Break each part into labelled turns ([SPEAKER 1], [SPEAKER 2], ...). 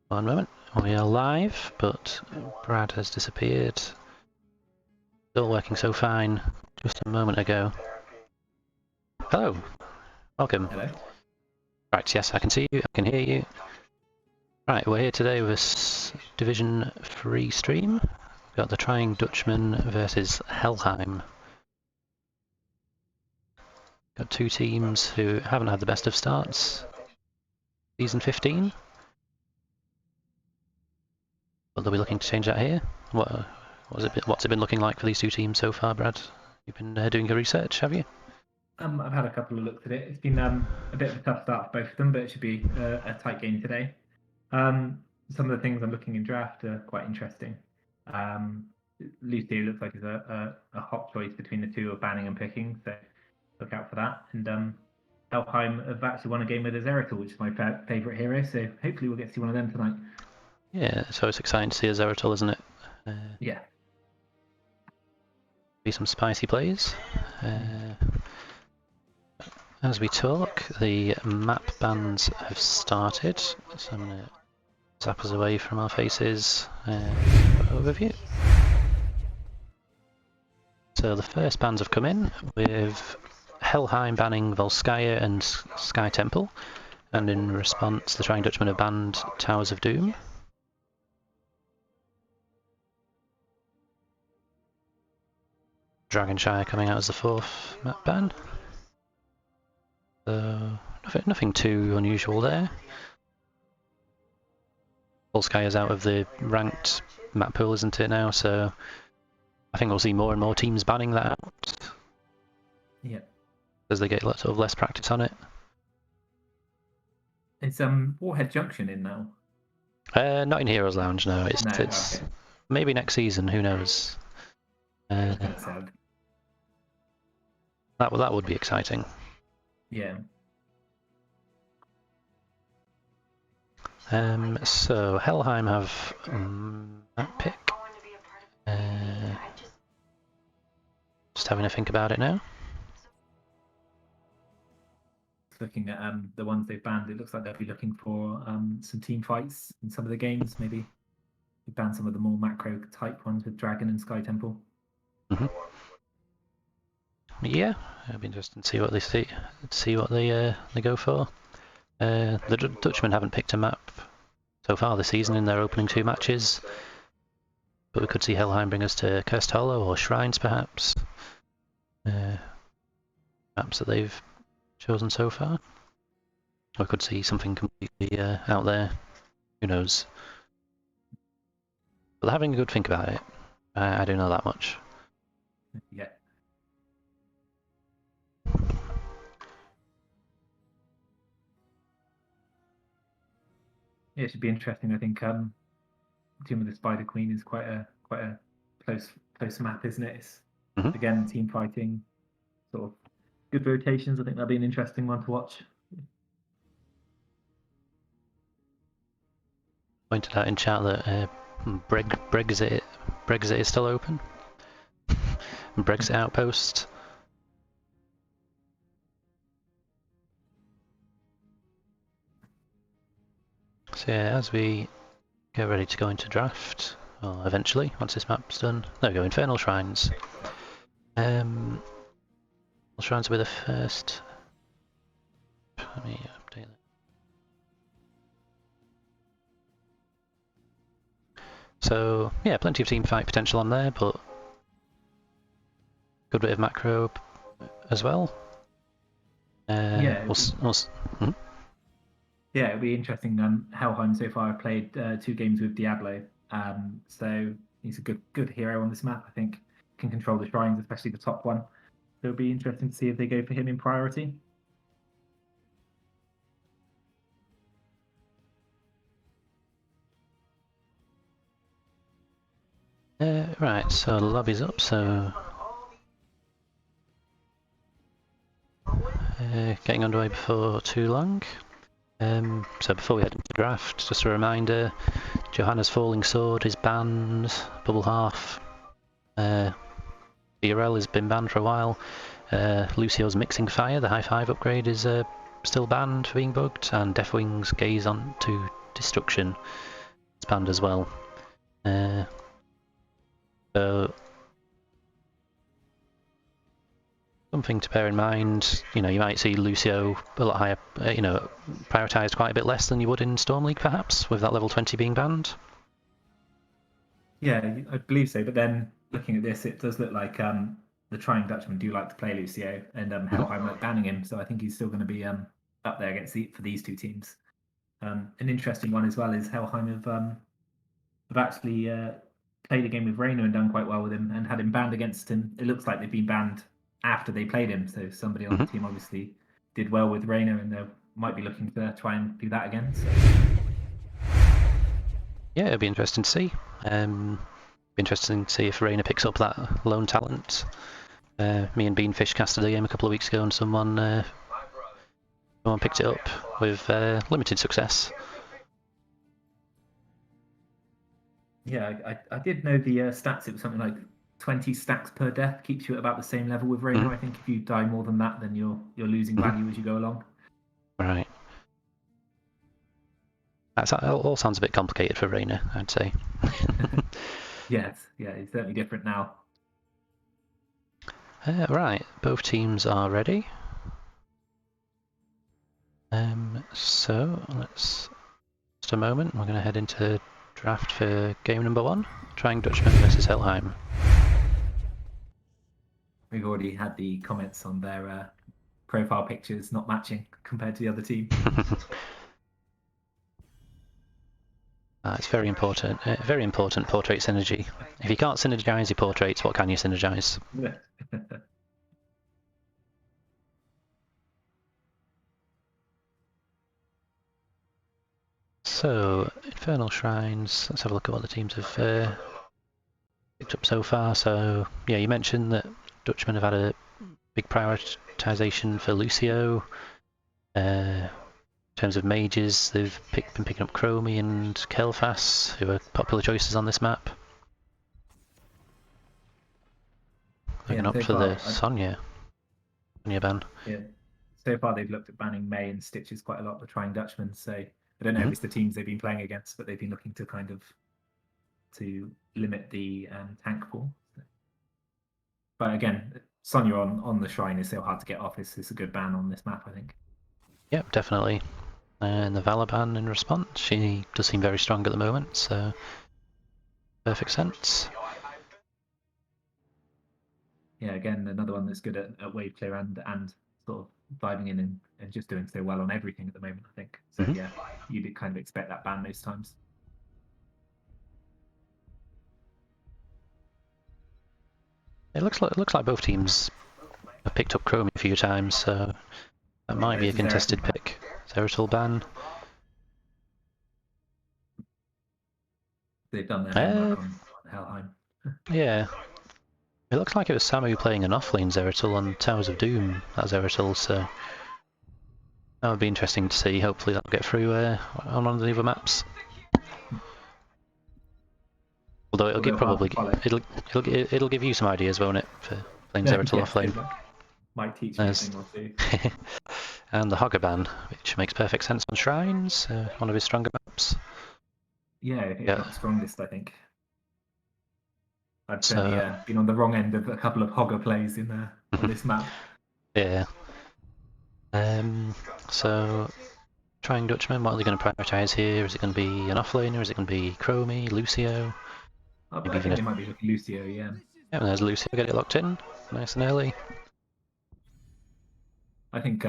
[SPEAKER 1] One moment. We are live, but Brad has disappeared. Still working so fine just a moment ago. Hello. Welcome.
[SPEAKER 2] Hello.
[SPEAKER 1] Right, yes, I can see you, I can hear you. Right, we're here today with Division 3 stream. We've got the Trying Dutchmen versus Helheim. Got two teams who haven't had the best of starts. Season 15. But they'll be looking to change that here. What's it been looking like for these two teams so far, Brad? You've been doing your research, have you?
[SPEAKER 2] I've had a couple of looks at it. It's been a bit of a tough start for both of them, but it should be a tight game today. Some of the things I'm looking in draft are quite interesting. Lucio looks like is a hot choice between the two of banning and picking, so look out for that. And Helheim have actually won a game with a Zeratul, which is my favourite hero, so hopefully we'll get to see one of them tonight.
[SPEAKER 1] Yeah, so it's exciting to see a Zeratul, isn't it?
[SPEAKER 2] Yeah.
[SPEAKER 1] Be some spicy plays. As we talk, the map bans have started, so I'm going to zap us away from our faces. Overview. So the first bans have come in, with Helheim banning Volskaya and Sky Temple, and in response the Trying Dutchmen have banned Towers of Doom. Dragonshire coming out as the fourth map ban. So nothing too unusual there. Volskaya is out of the ranked map pool, isn't it now? So I think we'll see more and more teams banning that out.
[SPEAKER 2] Yeah.
[SPEAKER 1] As they get sort of less practice on it.
[SPEAKER 2] It's Warhead Junction in now.
[SPEAKER 1] Not in Heroes Lounge, no. It's
[SPEAKER 2] okay.
[SPEAKER 1] Maybe next season. Who knows?
[SPEAKER 2] Sad.
[SPEAKER 1] That would be exciting.
[SPEAKER 2] Yeah.
[SPEAKER 1] So Helheim have that pick. Just having a think about it now.
[SPEAKER 2] Looking at the ones they've banned, it looks like they'll be looking for some team fights in some of the games. Maybe ban some of the more macro type ones with Dragon and Sky Temple.
[SPEAKER 1] Yeah, it'll be interesting to see what they go for. The Dutchmen haven't picked a map so far this season in their opening two matches, but we could see Helheim bring us to Cursed Hollow or Shrines, perhaps. Maps that they've chosen so far. Or could see something completely out there. Who knows? But having a good think about it. I don't know that much.
[SPEAKER 2] Yeah. Yeah, it should be interesting. I think Tomb of the Spider Queen is quite a close map, isn't it? It's, again, team fighting, sort of good rotations. I think that'll be an interesting one to watch.
[SPEAKER 1] Pointed out in chat that Brexit is still open. Brexit outpost. So yeah, as we get ready to go into draft, or eventually, once this map's done, there we go, Infernal Shrines. Infernal Shrines will be the first. Let me update that. So yeah, plenty of team fight potential on there, but good bit of macro as well.
[SPEAKER 2] Yeah.
[SPEAKER 1] Yeah,
[SPEAKER 2] it'll be interesting. Helheim so far have played 2 games with Diablo, so he's a good hero on this map. I think can control the shrines, especially the top one. So it'll be interesting to see if they go for him in priority.
[SPEAKER 1] Right, so the lobby's up, so getting underway before too long. So before we head into the draft, just a reminder, Johanna's Falling Sword is banned, Bubble Half. BRL has been banned for a while. Lucio's Mixing Fire, the High 5 upgrade, is still banned for being bugged, and Deathwing's Gaze on to Destruction banned as well. So something to bear in mind. You know, you might see Lucio a lot higher. You know, prioritised quite a bit less than you would in Storm League, perhaps, with that level 20 being banned.
[SPEAKER 2] Yeah, I believe so. But then looking at this, it does look like the Trying Dutchmen do like to play Lucio, and Helheim like banning him. So I think he's still going to be up there against for these two teams. An interesting one as well is Helheim have actually played a game with Reino and done quite well with him and had him banned against him. It looks like they've been banned after they played him. So somebody on the team obviously did well with Reino, and they might be looking to try and do that again. So.
[SPEAKER 1] Yeah, it'll be interesting to see. Be interesting to see if Reina picks up that lone talent. Me and Beanfish casted a game a couple of weeks ago, and someone picked it up with limited success.
[SPEAKER 2] Yeah, I did know the stats. It was something like 20 stacks per death keeps you at about the same level with Reino. I think if you die more than that, then you're losing value as you go along.
[SPEAKER 1] Right. That all sounds a bit complicated for Reina, I'd say.
[SPEAKER 2] Yes, yeah, it's certainly different now.
[SPEAKER 1] Right, both teams are ready. So let's just a moment. We're going to head into draft for game number 1. Trying Dutchmen versus Helheim.
[SPEAKER 2] We've already had the comments on their profile pictures not matching compared to the other team.
[SPEAKER 1] It's very important. Very important portrait synergy. If you can't synergize your portraits, what can you synergize? So, Infernal Shrines, let's have a look at what the teams have picked up so far. So, yeah, you mentioned that Dutchmen have had a big prioritisation for Lucio. In terms of mages, they've been picking up Chromie and Kelfas, who are popular choices on this map. Looking up for the Sonya ban.
[SPEAKER 2] Yeah. So far, they've looked at banning May and Stitches quite a lot, the Trying Dutchmen. So I don't know if it's the teams they've been playing against, but they've been looking to kind of to limit the tank pool. But again, Sonya on the Shrine is so hard to get off. It's a good ban on this map, I think.
[SPEAKER 1] Yep, definitely. And the Valor ban in response, she does seem very strong at the moment, so perfect sense.
[SPEAKER 2] Yeah, again, another one that's good at wave clear and sort of diving in and just doing so well on everything at the moment, I think. So yeah, you'd kind of expect that ban most times.
[SPEAKER 1] It looks like both teams have picked up Chromie a few times, so that might be a contested pick. Zeratul ban.
[SPEAKER 2] They've done their homework on Helheim.
[SPEAKER 1] Yeah. It looks like it was Samu playing an offlane Zeratul on Towers of Doom, that Zeratul, so that would be interesting to see. Hopefully that'll get through on one of the other maps. Although it'll give you some ideas, won't it, for playing Zeratul offlane.
[SPEAKER 2] Might teach you a thing or two.
[SPEAKER 1] And the Hogger ban, which makes perfect sense on Shrines, one of his stronger maps.
[SPEAKER 2] Yeah, it's not the strongest, I think. I've certainly been on the wrong end of a couple of Hogger plays on this map.
[SPEAKER 1] Yeah. So, Trying Dutchmen, what are they going to prioritise here? Is it going to be an offlaner? Is it going to be Chromie, Lucio?
[SPEAKER 2] I think they might be looking Lucio, yeah.
[SPEAKER 1] Yeah, there's Lucio, get it locked in, nice and early.
[SPEAKER 2] I think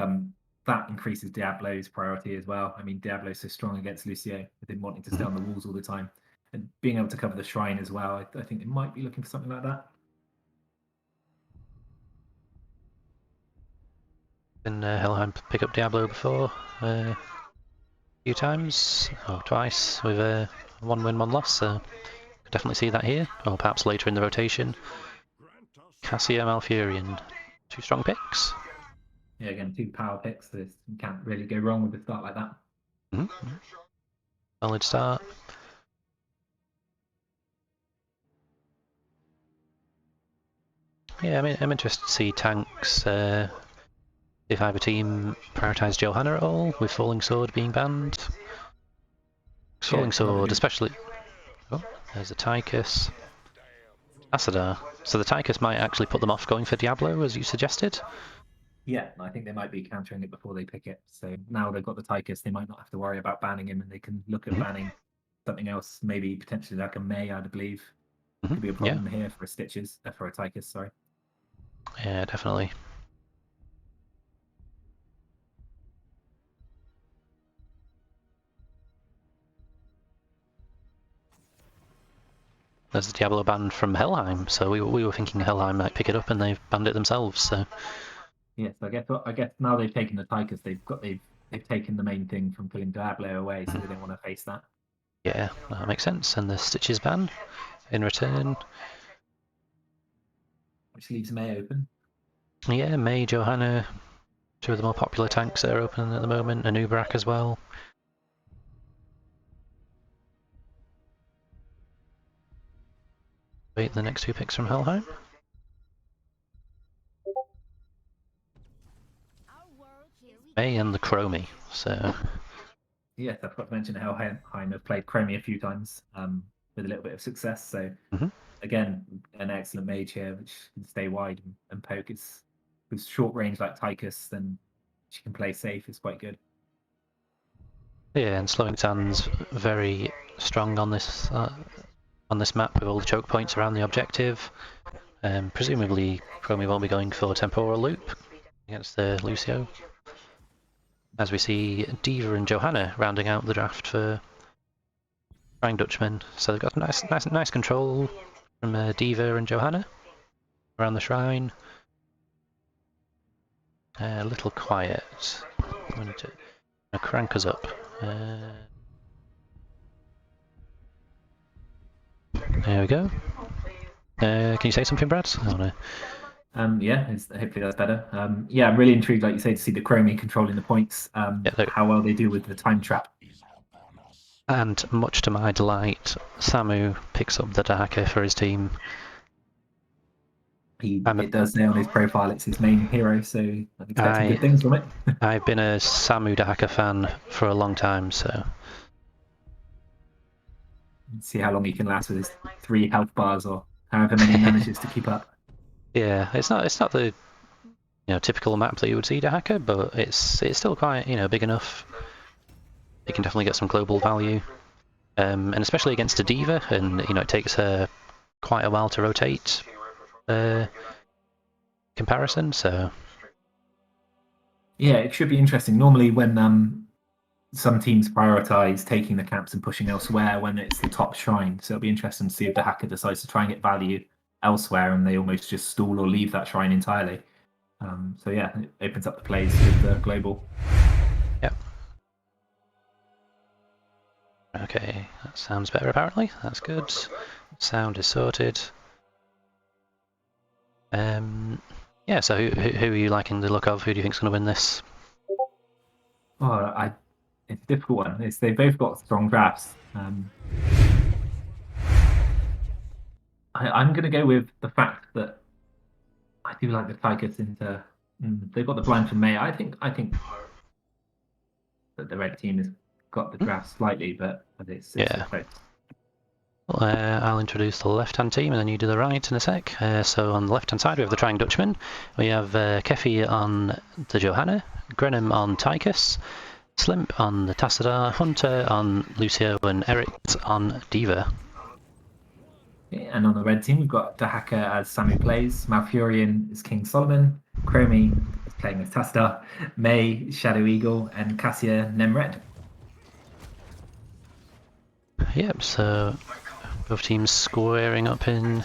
[SPEAKER 2] that increases Diablo's priority as well. I mean, Diablo's so strong against Lucio, with him wanting to stay on the walls all the time. And being able to cover the Shrine as well, I think they might be looking for something like that.
[SPEAKER 1] Didn't Helheim pick up Diablo before? A few times, or twice, with a 1 win, 1 loss, so could definitely see that here, or perhaps later in the rotation. Cassia, Malfurion, 2 strong picks.
[SPEAKER 2] Yeah, again, 2 power picks, so you can't really go wrong with a start like that.
[SPEAKER 1] Solid start. Yeah, I mean, I'm interested to see tanks, if either team prioritise Johanna at all, with Falling Sword being banned. Falling Sword, especially Oh, there's a Tychus. Asadar. So the Tychus might actually put them off going for Diablo, as you suggested.
[SPEAKER 2] Yeah, I think they might be countering it before they pick it. So now they've got the Tychus, they might not have to worry about banning him, and they can look at banning something else, maybe potentially like a May, I believe. Could be a problem here for a Stitches, for a Tychus, sorry.
[SPEAKER 1] Yeah, definitely. There's the Diablo ban from Helheim, so we were thinking Helheim might pick it up, and they've banned it themselves. So
[SPEAKER 2] Yes, I guess now they've taken the Tychus, they've taken the main thing from pulling Diablo away, so they don't want to face that.
[SPEAKER 1] yeah, that makes sense. And the Stitches ban in return.
[SPEAKER 2] Which leaves May open.
[SPEAKER 1] Yeah, May, Johanna, two of the more popular tanks that are open at the moment, and Uberak as well. Wait, the next two picks from Helheim. May and the Chromie, so...
[SPEAKER 2] Yes, I forgot to mention how Helheim have played Chromie a few times with a little bit of success. So again, an excellent mage here, which can stay wide and poke. It's with short range like Tychus, then she can play safe. It's quite good.
[SPEAKER 1] Yeah, and Slowing Tand's very strong on this map with all the choke points around the objective. Presumably, Chromie won't be going for Temporal Loop against the Lucio. As we see Diva and Johanna rounding out the draft for Flying Dutchmen. So they've got nice control from Diva and Johanna around the shrine. A little quiet. I'm going to crank us up. There we go. Can you say something, Brad? Oh, no.
[SPEAKER 2] Yeah, hopefully that's better. Yeah, I'm really intrigued, like you say, to see the Chromie controlling the points. How well they do with the time trap.
[SPEAKER 1] And much to my delight, Samu picks up the Dahaka for his team.
[SPEAKER 2] It does say on his profile it's his main hero, so I'm expecting good things from it.
[SPEAKER 1] I've been a Samu Dahaka fan for a long time, so...
[SPEAKER 2] See how long he can last with his 3 health bars, or however many he manages to keep up.
[SPEAKER 1] Yeah, it's not the typical map that you would see Dahaka, but it's still quite big enough. It can definitely get some global value, and especially against a Diva, and it takes her quite a while to rotate. Comparison, so
[SPEAKER 2] yeah, it should be interesting. Normally, when some teams prioritize taking the camps and pushing elsewhere when it's the top shrine, so it'll be interesting to see if the hacker decides to try and get value elsewhere, and they almost just stall or leave that shrine entirely. So yeah, it opens up the plays with the global.
[SPEAKER 1] Yep. Okay, that sounds better apparently. That's good. Sound is sorted. Yeah, so who are you liking the look of? Who do you think's going to win this?
[SPEAKER 2] Oh, it's a difficult one. They've both got strong drafts. I'm going to go with the fact that I do like the Tigers into. They've got the blind from May. I think that the red team has got the draft slightly, but it's close.
[SPEAKER 1] Well, I'll introduce the left-hand team, and then you do the right in a sec. So on the left-hand side, we have the Trying Dutchman. We have Kefi on the Johanna, Grenham on Tychus, Slimp on the Tassadar, Hunter on Lucio, and Eric on Diva.
[SPEAKER 2] Yeah, and on the red team, we've got Dahaka as Samu plays, Malfurion is King Solomon, Chromie is playing as Tassadar, May, Shadow Eagle, and Cassia Nemred.
[SPEAKER 1] Yep, so both teams squaring up in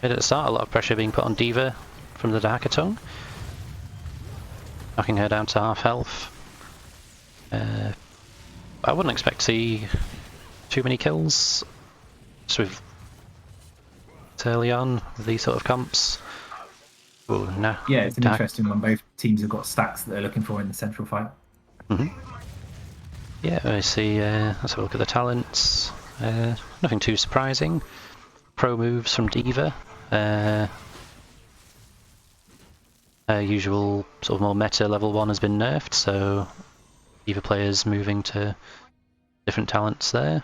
[SPEAKER 1] mid at the start. A lot of pressure being put on Diva from the Dahaka tongue, knocking her down to half health. I wouldn't expect to see too many kills with early on with these sort of comps. Ooh, no.
[SPEAKER 2] Yeah, it's an interesting one. Both teams have got stacks that they're looking for in the central fight.
[SPEAKER 1] Yeah, I see. Let's have a look at the talents. Nothing too surprising. Pro moves from Diva. Usual sort of more meta level 1 has been nerfed, so Diva players moving to different talents there.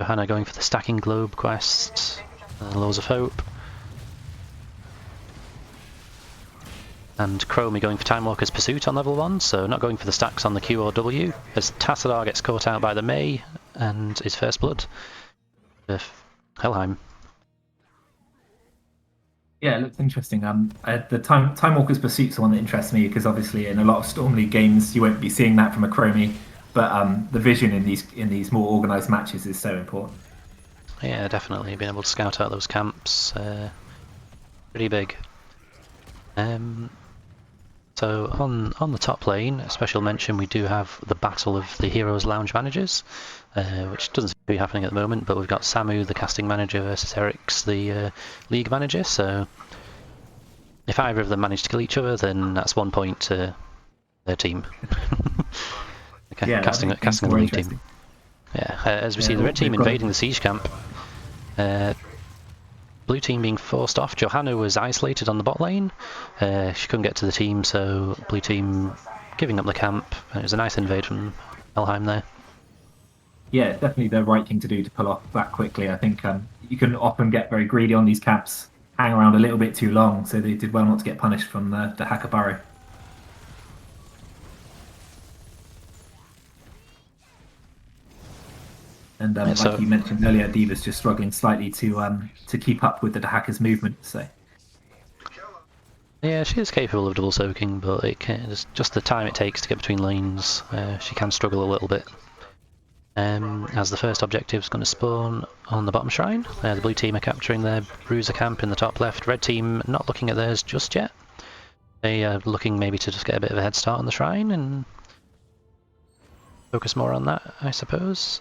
[SPEAKER 1] Johanna going for the Stacking Globe quest, Laws of Hope. And Chromie going for Time Walker's Pursuit on level 1, so not going for the stacks on the Q or W, as Tassadar gets caught out by the May and his first blood with Helheim.
[SPEAKER 2] Yeah, it looks interesting. The Time Walker's Pursuit's the one that interests me because obviously in a lot of Storm League games you won't be seeing that from a Chromie, but the vision in these more organised matches is so important.
[SPEAKER 1] Yeah, definitely being able to scout out those camps, pretty big. So on the top lane, a special mention, we do have the battle of the Heroes Lounge managers, which doesn't seem to be happening at the moment, but we've got Samu, the casting manager, versus Eric's, the league manager, so if either of them manage to kill each other, then that's 1 point to their team. Okay,
[SPEAKER 2] Yeah,
[SPEAKER 1] casting on the league team. Yeah, as we see the red team invading the siege camp. Blue team being forced off. Johanna was isolated on the bot lane. She couldn't get to the team, so blue team giving up the camp. It was a nice invade from Helheim there.
[SPEAKER 2] Yeah, it's definitely the right thing to do to pull off that quickly. I think you can often get very greedy on these camps, hang around a little bit too long, so they did well not to get punished from the Hacker Burrow. And like you mentioned earlier, D.Va's just struggling slightly to keep up with the Hacker's movement. So
[SPEAKER 1] yeah, she is capable of double soaking, but it's just the time it takes to get between lanes. She can struggle a little bit. As the first objective is going to spawn on the bottom shrine, the blue team are capturing their bruiser camp in the top left. Red team not looking at theirs just yet. They are looking maybe to just get a bit of a head start on the shrine and focus more on that, I suppose.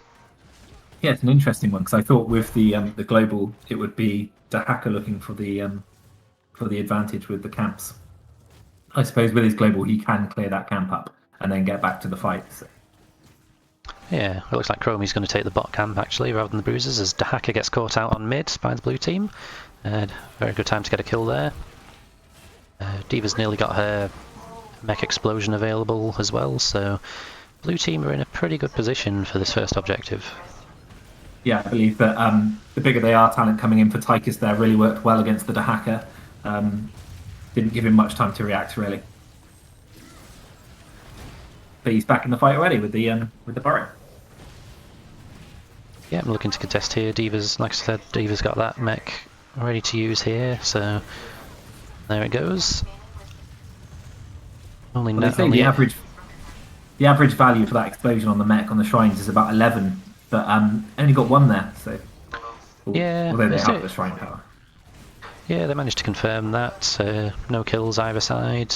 [SPEAKER 2] Yeah, it's an interesting one because I thought with the global it would be the Hacker looking for the advantage with the camps. I suppose with his global he can clear that camp up and then get back to the fight. So.
[SPEAKER 1] Yeah, it looks like Chromie's going to take the bot camp actually rather than the bruisers as Dahaka gets caught out on mid by the blue team. Very good time to get a kill there. D.Va's nearly got her mech explosion available as well, so blue team are in a pretty good position for this first objective.
[SPEAKER 2] Yeah, I believe that the bigger they are, talent coming in for Tychus there really worked well against the Dahaka. Didn't give him much time to react, really. But he's back in the fight already with the Burrow.
[SPEAKER 1] Yeah, I'm looking to contest here. D.Va's, like I said, D.Va's got that mech ready to use here, so there it goes.
[SPEAKER 2] Well, they say the average value for that explosion on the mech on the shrines is about 11, but only got one there. So
[SPEAKER 1] yeah,
[SPEAKER 2] although they have the shrine power.
[SPEAKER 1] Yeah, they managed to confirm that. No kills either side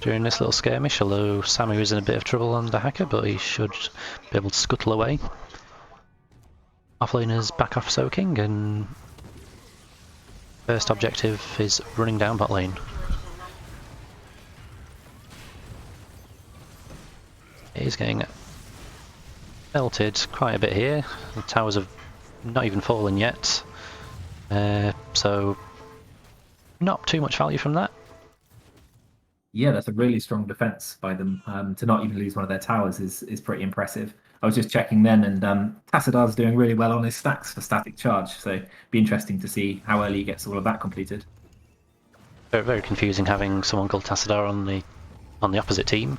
[SPEAKER 1] during this little skirmish, although Samu is in a bit of trouble on the Hacker, but he should be able to scuttle away. Offlaners back off soaking, and first objective is running down bot lane. He's getting melted quite a bit here. The towers have not even fallen yet, so not too much value from that.
[SPEAKER 2] Yeah, that's a really strong defense by them. To not even lose one of their towers is pretty impressive. I was just checking then, and Tassadar's doing really well on his stacks for static charge, so it'd be interesting to see how early he gets all of that completed.
[SPEAKER 1] Very, very confusing having someone called Tassadar on the opposite team.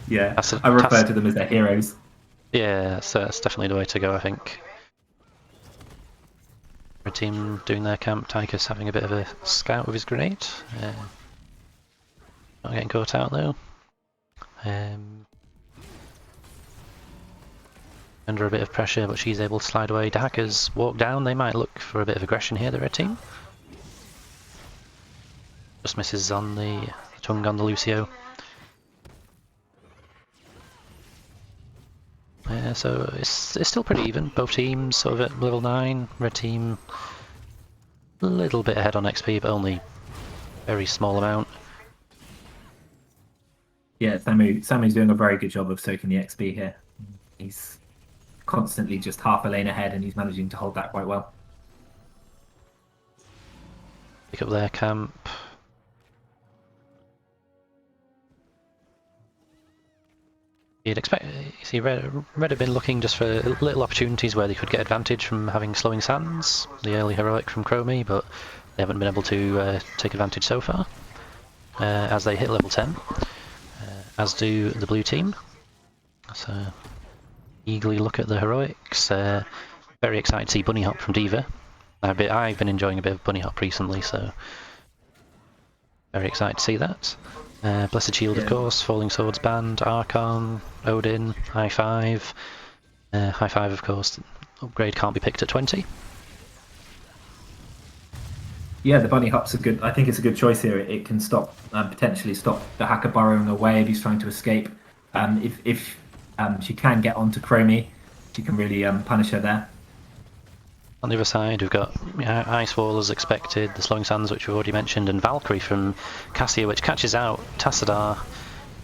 [SPEAKER 2] Yeah, I refer to them as their heroes.
[SPEAKER 1] Yeah, so that's definitely the way to go, I think. Red team doing their camp, Tychus having a bit of a scout with his grenade. Not getting caught out though. Under a bit of pressure, but she's able to slide away. The Hackers walk down, they might look for a bit of aggression here, the red team. Just misses on the tongue on the Lucio. So it's still pretty even, both teams sort of at level 9, red team a little bit ahead on XP, but only very small amount.
[SPEAKER 2] Yeah, Samu's doing a very good job of soaking the XP here. He's constantly just half a lane ahead and he's managing to hold that quite well.
[SPEAKER 1] Pick up their camp. You'd expect, you see, Red have been looking just for little opportunities where they could get advantage from having slowing sands, the early heroic from Chromie, but they haven't been able to take advantage so far, as they hit level 10, as do the blue team. So, eagerly look at the heroics. Very excited to see Bunny Hop from D.Va. I've been enjoying a bit of Bunny Hop recently, so very excited to see that. Blessed Shield, of course, Falling Swords banned, Archon, Odin, High Five. High Five, of course, upgrade can't be picked at 20.
[SPEAKER 2] Yeah, the bunny hop's a good. I think it's a good choice here. It can stop, potentially stop the hacker burrowing away if he's trying to escape. If she can get onto Chromie, she can really punish her there.
[SPEAKER 1] On the other side, we've got Ice Wall as expected, the Slowing Sands, which we've already mentioned, and Valkyrie from Cassia, which catches out Tassadar.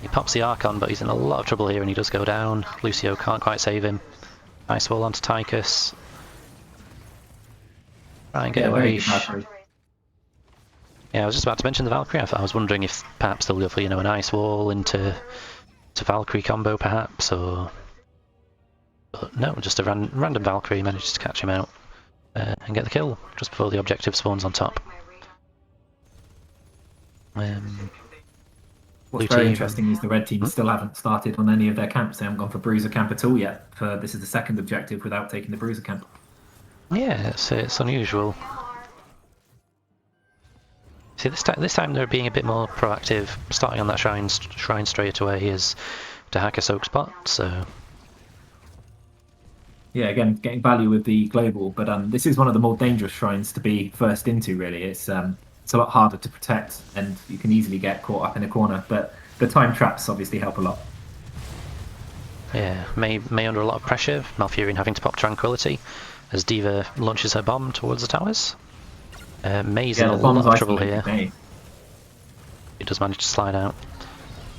[SPEAKER 1] He pops the Archon, but he's in a lot of trouble here, and he does go down. Lucio can't quite save him. Ice Wall onto Tychus. Try and get away. Yeah, I was just about to mention the Valkyrie. I was wondering if perhaps they'll go for, an Ice Wall into Valkyrie combo, perhaps, or... But no, just a random Valkyrie manages to catch him out. And get the kill just before the objective spawns on top.
[SPEAKER 2] What's very interesting is the red team still haven't started on any of their camps. They haven't gone for Bruiser camp at all yet. This is the second objective without taking the Bruiser camp.
[SPEAKER 1] Yeah, it's unusual. See, this time they're being a bit more proactive, starting on that shrine straight away is to hack a soak spot. So.
[SPEAKER 2] Yeah, again, getting value with the global, but this is one of the more dangerous shrines to be first into, really. It's a lot harder to protect, and you can easily get caught up in a corner, but the time traps obviously help a lot.
[SPEAKER 1] Yeah, May under a lot of pressure, Malfurion having to pop Tranquility, as D.Va launches her bomb towards the towers. May's in a lot of trouble here. He does manage to slide out.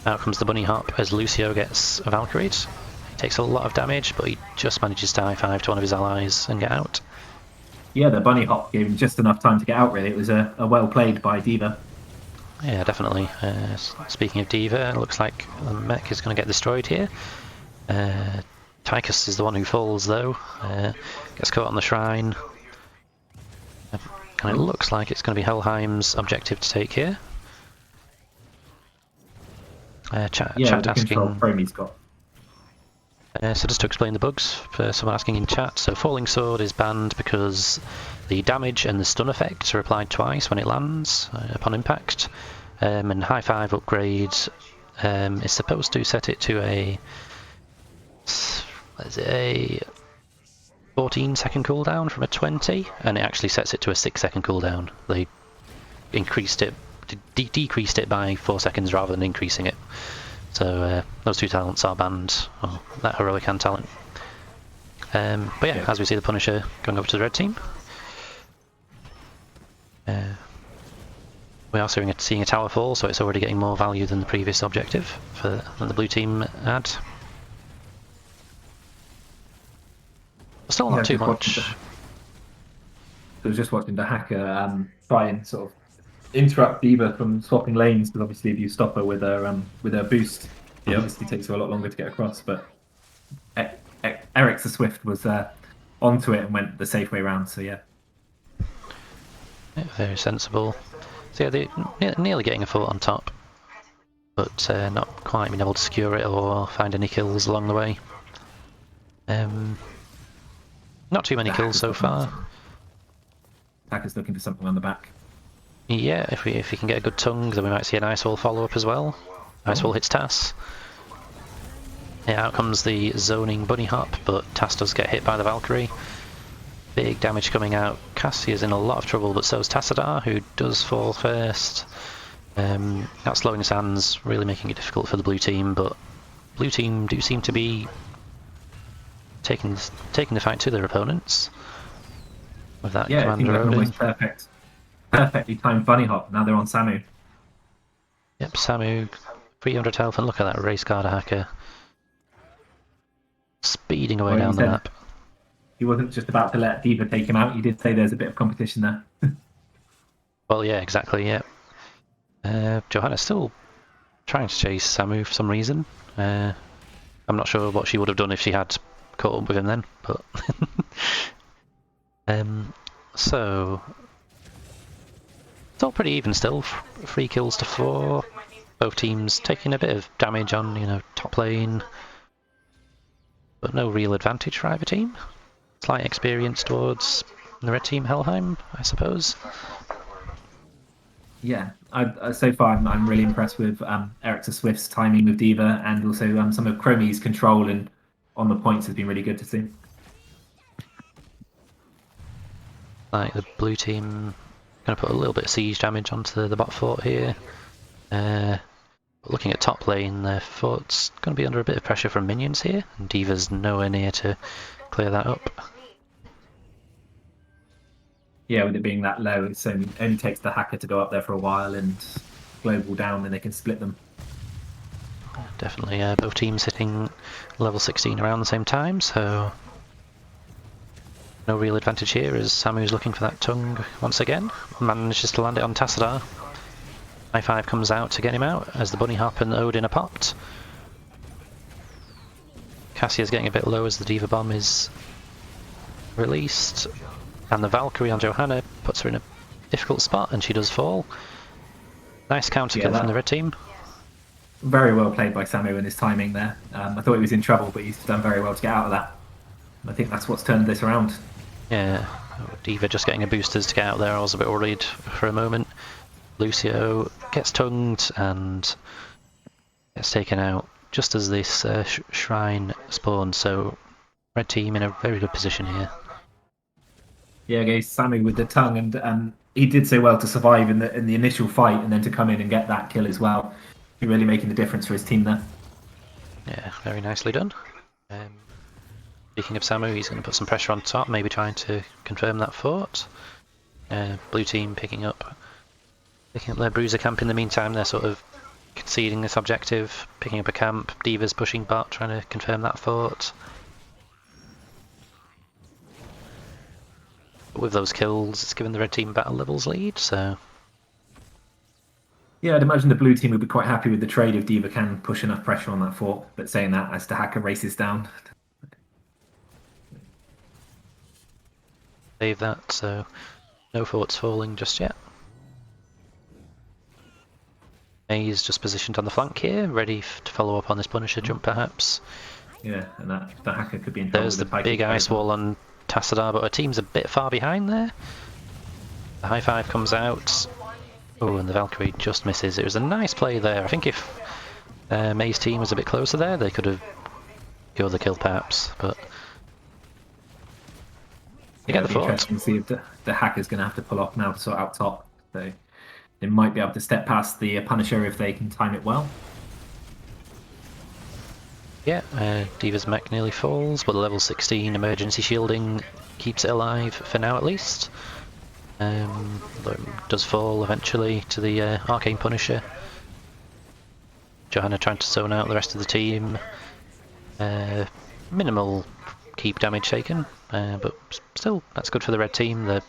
[SPEAKER 1] Out comes the Bunny Hop, as Lucio gets Valkyried. Takes a lot of damage, but he just manages to high five to one of his allies and get out.
[SPEAKER 2] Yeah, the bunny hop gave him just enough time to get out, really. It was a well played by D.Va.
[SPEAKER 1] Yeah, definitely. Speaking of D.Va, it looks like the mech is going to get destroyed here. Tychus is the one who falls, though. Gets caught on the shrine. And it looks like it's going to be Helheim's objective to take here. Chat asking...
[SPEAKER 2] Chromie's got.
[SPEAKER 1] So just to explain the bugs, for someone asking in chat, so Falling Sword is banned because the damage and the stun effects are applied twice when it lands upon impact, and High Five upgrade is supposed to set it to a 14-second cooldown from a 20, and it actually sets it to a 6-second cooldown. They increased it, decreased it by 4 seconds rather than increasing it. So those two talents are banned, well, that heroic and talent. But yeah, as we see the Punisher going over to the red team. We are seeing a tower fall, so it's already getting more value than the previous objective than the blue team had. Still not too much.
[SPEAKER 2] I was just watching the hacker try and sort of interrupt D.Va from swapping lanes, because obviously if you stop her with her boost, it obviously takes her a lot longer to get across. But Eric the Swift was onto it and went the safe way around. So yeah,
[SPEAKER 1] very sensible. So yeah, they're nearly getting a foot on top, but not quite being able to secure it or find any kills along the way. Not too many kills so far.
[SPEAKER 2] Hacker's looking for something on the back.
[SPEAKER 1] Yeah, if we can get a good tongue, then we might see an Ice Wall follow-up as well. Ice Wall hits Tass. Yeah, out comes the zoning Bunny Hop, but Tass does get hit by the Valkyrie. Big damage coming out. Cassia's in a lot of trouble, but so is Tassadar, who does fall first. That slowing sands really making it difficult for the blue team, but blue team do seem to be taking the fight to their opponents. With that Commander Odin.
[SPEAKER 2] Almost perfectly timed Bunny Hop. Now they're on Samu.
[SPEAKER 1] Yep, Samu, 300 health, and look at that race card hacker. Speeding away down the map.
[SPEAKER 2] He wasn't just about to let D.Va take him out, he did say there's a bit of competition there.
[SPEAKER 1] Well, yeah, exactly, yeah. Johanna's still trying to chase Samu for some reason. I'm not sure what she would have done if she had caught up with him then, but so it's all pretty even still. 3 kills to 4. Both teams taking a bit of damage on, top lane, but no real advantage for either team. Slight experience towards the red team, Helheim, I suppose.
[SPEAKER 2] Yeah, so far I'm really impressed with Erica Swift's timing with D.Va, and also some of Chromie's control and on the points has been really good to see.
[SPEAKER 1] Like the blue team going to put a little bit of siege damage onto the bot fort here. But looking at top lane, the fort's going to be under a bit of pressure from minions here, and D.Va's nowhere near to clear that up.
[SPEAKER 2] Yeah, with it being that low, it only takes the hacker to go up there for a while and global down, and they can split them.
[SPEAKER 1] Definitely both teams hitting level 16 around the same time, so no real advantage here as Samu's looking for that tongue once again. Manages to land it on Tassadar. High 5 comes out to get him out as the bunny hop and Odin are popped. Cassia's getting a bit low as the D.Va bomb is released. And the Valkyrie on Johanna puts her in a difficult spot, and she does fall. Nice counter kill from the red team.
[SPEAKER 2] Very well played by Samu and his timing there. I thought he was in trouble, but he's done very well to get out of that. I think that's what's turned this around.
[SPEAKER 1] Yeah, D.Va just getting a boosters to get out there. I was a bit worried for a moment. Lucio gets tongued and gets taken out just as this shrine spawns, so red team in a very good position here.
[SPEAKER 2] Yeah, okay, Samu with the tongue, and he did so well to survive in the initial fight, and then to come in and get that kill as well. He's really making the difference for his team there.
[SPEAKER 1] Yeah, very nicely done. Speaking of Samu, he's going to put some pressure on top, maybe trying to confirm that fort. Blue team picking up their bruiser camp in the meantime. They're sort of conceding this objective, picking up a camp. D.Va's pushing bot, trying to confirm that fort. With those kills, it's given the red team battle levels lead, so...
[SPEAKER 2] Yeah, I'd imagine the blue team would be quite happy with the trade if D.Va can push enough pressure on that fort, but saying that as the hacker races down.
[SPEAKER 1] Save that, so no forts falling just yet. May's just positioned on the flank here, ready to follow up on this Punisher jump perhaps.
[SPEAKER 2] Yeah, and the hacker could be in trouble.
[SPEAKER 1] There's the big ice wall on Tassadar, but her team's a bit far behind there. The high 5 comes out. Oh, and the Valkyrie just misses. It was a nice play there. I think if May's team was a bit closer there, they could have killed the kill perhaps, but... You get the fort.
[SPEAKER 2] Interesting to see if the hacker's going to have to pull off now to sort out top. So they might be able to step past the Punisher if they can time it well.
[SPEAKER 1] Yeah, D.Va's mech nearly falls, but the level 16 emergency shielding keeps it alive for now at least. Though it does fall eventually to the Arcane Punisher. Johanna trying to zone out the rest of the team. Minimal keep damage taken, but still that's good for the red team. They're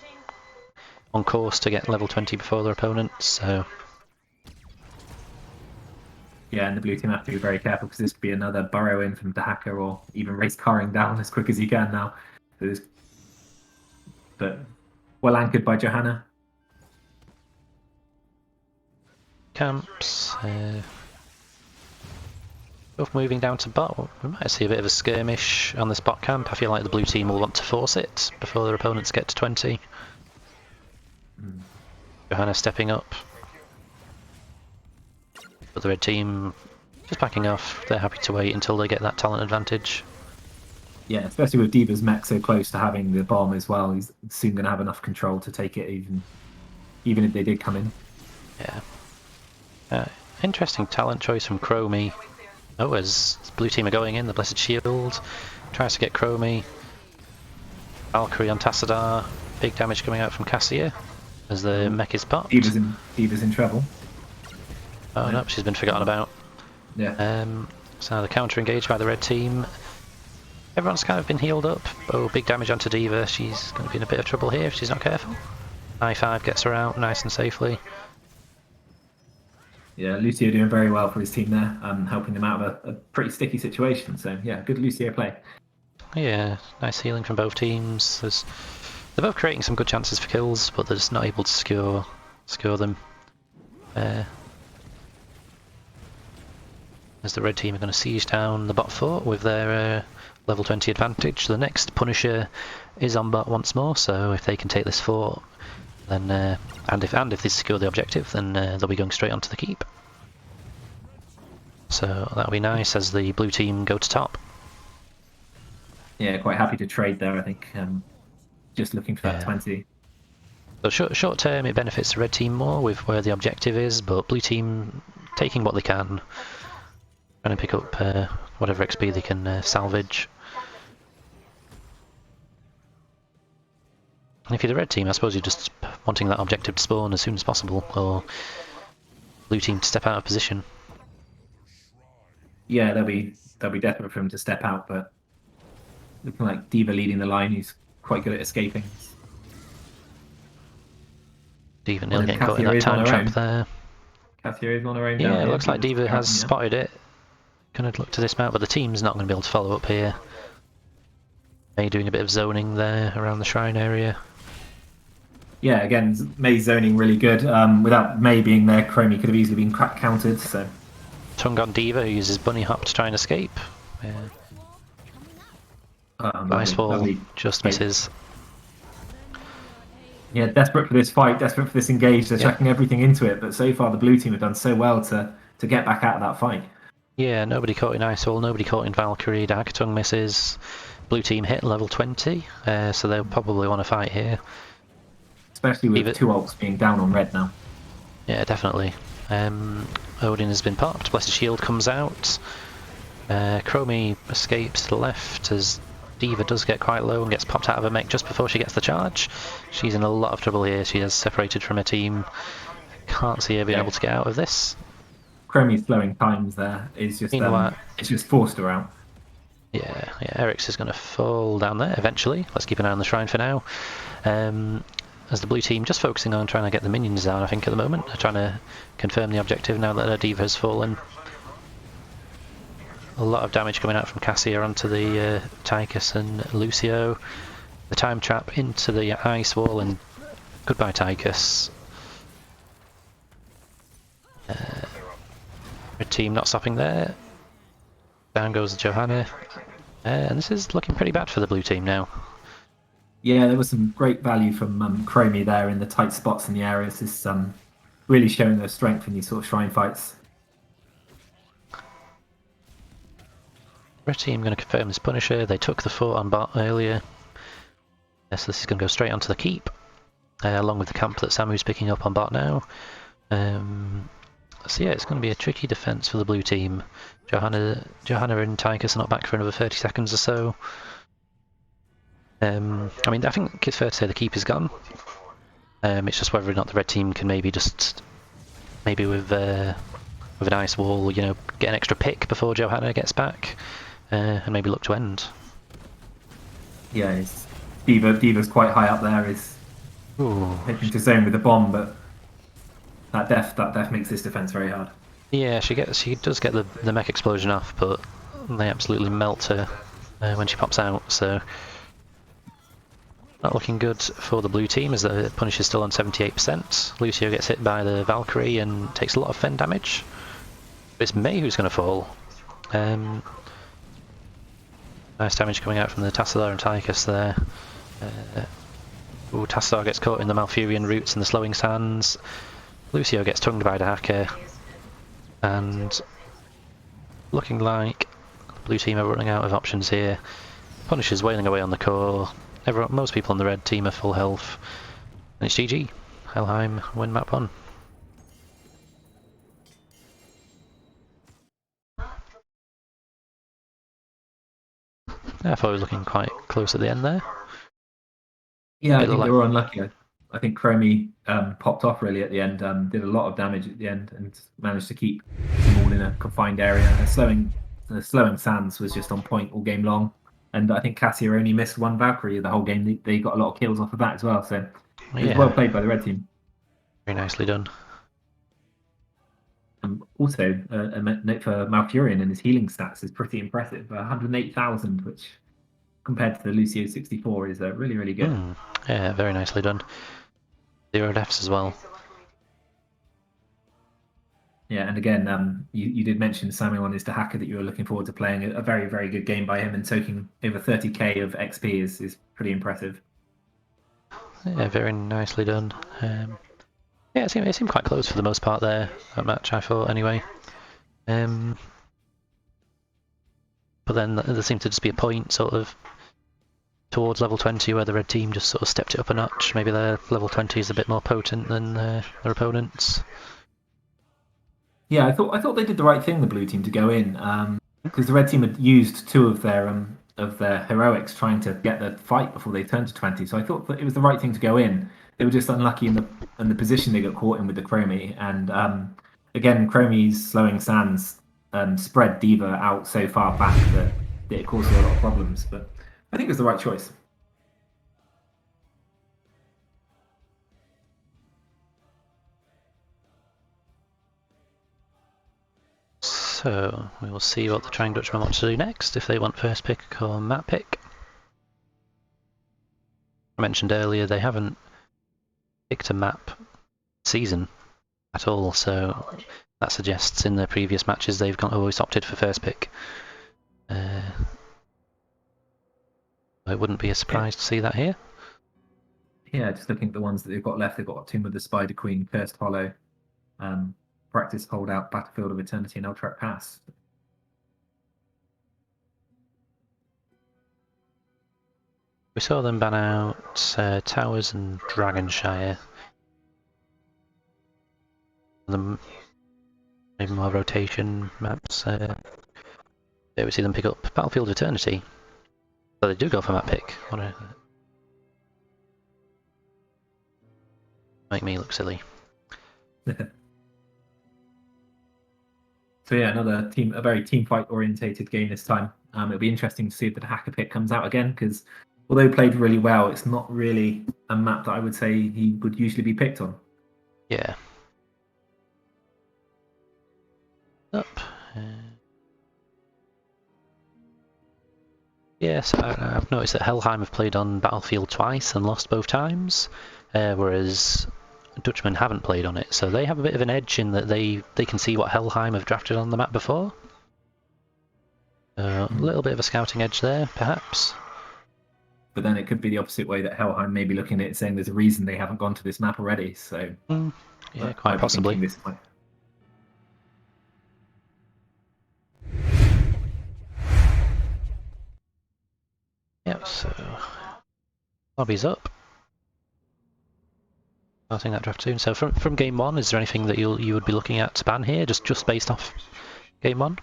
[SPEAKER 1] on course to get level 20 before their opponents, so...
[SPEAKER 2] Yeah, and the blue team have to be very careful because this could be another burrow in from the hacker, or even race carring down as quick as he can now. But well anchored by Johanna.
[SPEAKER 1] Camps. Both moving down to bot. We might see a bit of a skirmish on this bot camp. I feel like the blue team will want to force it before their opponents get to 20. Johanna stepping up. But the red team just backing off. They're happy to wait until they get that talent advantage.
[SPEAKER 2] Yeah, especially with D.Va's mech so close to having the bomb as well. He's soon going to have enough control to take it, even if they did come in.
[SPEAKER 1] Yeah. Interesting talent choice from Chromie. Oh, as blue team are going in, the Blessed Shield tries to get Chromie. Valkyrie on Tassadar. Big damage coming out from Cassia as the mech is popped.
[SPEAKER 2] D.Va's in trouble.
[SPEAKER 1] Oh no, she's been forgotten about.
[SPEAKER 2] Yeah.
[SPEAKER 1] So the counter engaged by the red team. Everyone's kind of been healed up. Oh, big damage onto D.Va. She's going to be in a bit of trouble here if she's not careful. High 5 gets her out nice and safely.
[SPEAKER 2] Yeah, Lucio doing very well for his team there, helping them out of a pretty sticky situation. So yeah, good Lucio play.
[SPEAKER 1] Yeah, nice healing from both teams. They're both creating some good chances for kills, but they're just not able to score them. As the red team are going to siege down the bot fort with their level 20 advantage. The next Punisher is on bot once more, so if they can take this fort, then and if they secure the objective, then they'll be going straight onto the keep. So that'll be nice as the blue team go to top.
[SPEAKER 2] Yeah, quite happy to trade there. I think just looking for that 20.
[SPEAKER 1] So short term, it benefits the red team more with where the objective is, but blue team taking what they can, trying to pick up whatever XP they can salvage. And if you're the red team, I suppose you're just wanting that objective to spawn as soon as possible, or blue team to step out of position.
[SPEAKER 2] Yeah, they'll be desperate for him to step out, but looking like D.Va leading the line. He's quite good at escaping.
[SPEAKER 1] D.Va nearly getting caught in that time trap there.
[SPEAKER 2] Cassia is on her own.
[SPEAKER 1] Yeah, it looks like D.Va has spotted it. Gonna look to dismount, but the team's not going to be able to follow up here. May doing a bit of zoning there around the shrine area.
[SPEAKER 2] Yeah, again, May's zoning really good. Without May being there, Chromie could have easily been countered. So,
[SPEAKER 1] tongue on D.Va, who uses bunny hop to try and escape. Yeah. Nice wall, just misses.
[SPEAKER 2] Yeah, desperate for this fight, desperate for this engage. They're chucking everything into it, but so far the blue team have done so well to get back out of that fight.
[SPEAKER 1] Yeah, nobody caught in Ice Wall, nobody caught in Valkyrie. Dagger tongue misses. Blue team hit level 20, so they'll probably want to fight here.
[SPEAKER 2] Especially with two ults being down on red now.
[SPEAKER 1] Yeah, definitely. Odin has been popped, Blessed Shield comes out. Chromie escapes to the left as D.Va does get quite low and gets popped out of her mech just before she gets the charge. She's in a lot of trouble here, she is separated from her team. Can't see her being able to get out of this.
[SPEAKER 2] Chromie's slowing times there is just it's just forced her out.
[SPEAKER 1] Yeah, Eric's is going to fall down there eventually. Let's keep an eye on the shrine for now. As the blue team just focusing on trying to get the minions down, I think, at the moment. They're trying to confirm the objective now that their D.Va has fallen. A lot of damage coming out from Cassia onto the Tychus and Lucio. The time trap into the ice wall, and goodbye Tychus. Red team not stopping there. Down goes Johanna. And this is looking pretty bad for the blue team now.
[SPEAKER 2] Yeah, there was some great value from Chromie there in the tight spots in the areas. This really showing their strength in these sort of shrine fights.
[SPEAKER 1] Red team going to confirm this Punisher. They took the fort on bot earlier. So this is going to go straight onto the keep, along with the camp that Samu's picking up on bot now. So yeah, it's going to be a tricky defense for the blue team. Johanna and Tychus are not back for another 30 seconds or so. I mean, I think it's fair to say the keep is gone. It's just whether or not the red team can maybe with an ice wall, you know, get an extra pick before Johanna gets back, and maybe look to end.
[SPEAKER 2] Yeah, D.Va's quite high up there. Is hoping to zone with the bomb, but that def makes this defense very hard.
[SPEAKER 1] Yeah, she does get the mech explosion off, but they absolutely melt her when she pops out. So not looking good for the blue team as the Punisher's still on 78%. Lucio gets hit by the Valkyrie and takes a lot of fen damage. It's May who's going to fall. Nice damage coming out from the Tassadar and Tychus there. Tassadar gets caught in the Malfurion roots and the slowing sands. Lucio gets tongued by the hacker. And looking like the blue team are running out of options here. Punisher's wailing away on the core. Most people on the red team are full health. And it's GG. Helheim win map 1. I thought we were looking quite close at the end there.
[SPEAKER 2] Yeah, I think they were unlucky. I think Chromie popped off really at the end, did a lot of damage at the end, and managed to keep them all in a confined area. The slowing sands was just on point all game long, and I think Cassia only missed one Valkyrie the whole game. They got a lot of kills off of that as well, so it was well played by the red team.
[SPEAKER 1] Very nicely done.
[SPEAKER 2] Also, a note for Malfurion and his healing stats is pretty impressive. 108,000, which compared to the Lucio 64 is really, really good.
[SPEAKER 1] Yeah, very nicely done. 0 deaths as well.
[SPEAKER 2] Yeah, and again, you did mention Samuel on his hacker that you were looking forward to playing a very, very good game by him, and soaking over 30k of XP is pretty impressive.
[SPEAKER 1] Yeah, very nicely done. Yeah, it seemed quite close for the most part there, that match, I thought, anyway. But then there seemed to just be a point, sort of, towards level 20 where the red team just sort of stepped it up a notch. Maybe their level 20 is a bit more potent than their opponents.
[SPEAKER 2] Yeah, I thought they did the right thing, the blue team, to go in, because the red team had used two of their heroics trying to get the fight before they turned to 20. So I thought that it was the right thing to go in. They were just unlucky in the position they got caught in with the Chromie, and again, Chromie's slowing sands spread Diva out so far back that it caused a lot of problems. But I think it was the right choice.
[SPEAKER 1] So we will see what the Trying Dutchmen want to do next, if they want first pick or map pick. I mentioned earlier they haven't picked a map season at all, so that suggests in their previous matches they've always opted for first pick. It wouldn't be a surprise to see that here.
[SPEAKER 2] Yeah, just looking at the ones that they've got left, they've got Tomb of the Spider Queen, Cursed Hollow, Practice Holdout, Battlefield of Eternity, and Eltrac Pass.
[SPEAKER 1] We saw them ban out Towers and Dragonshire. Maybe more rotation maps. There we see them pick up Battlefield of Eternity. So they do go for map pick. Make me look silly.
[SPEAKER 2] So yeah, a very team fight orientated game this time. It'll be interesting to see if the hacker pick comes out again, because although he played really well, it's not really a map that I would say he would usually be picked on.
[SPEAKER 1] Yeah. Up. Yes, I've noticed that Helheim have played on Battlefield twice and lost both times, whereas Dutchmen haven't played on it, so they have a bit of an edge in that they can see what Helheim have drafted on the map before. A little bit of a scouting edge there, perhaps.
[SPEAKER 2] But then it could be the opposite way, that Helheim may be looking at it saying there's a reason they haven't gone to this map already. So
[SPEAKER 1] yeah, quite possibly. Yep, so lobby's up. Starting that draft soon. So from game one, is there anything that you would be looking at to ban here, just based off game one?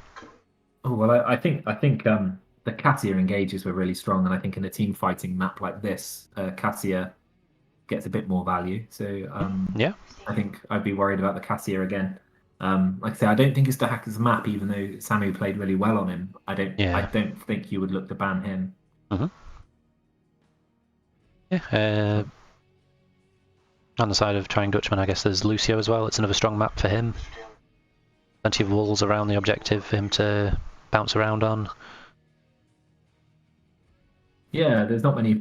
[SPEAKER 2] Oh well, I think the Cassia engages were really strong, and I think in a team fighting map like this, Cassia gets a bit more value. So
[SPEAKER 1] yeah,
[SPEAKER 2] I think I'd be worried about the Cassia again. Like I say, I don't think it's the hacker's map, even though Samu played really well on him. I don't think you would look to ban him.
[SPEAKER 1] Yeah. On the side of Trying Dutchman, I guess there's Lucio as well. It's another strong map for him. Plenty of walls around the objective for him to bounce around on.
[SPEAKER 2] Yeah, there's not many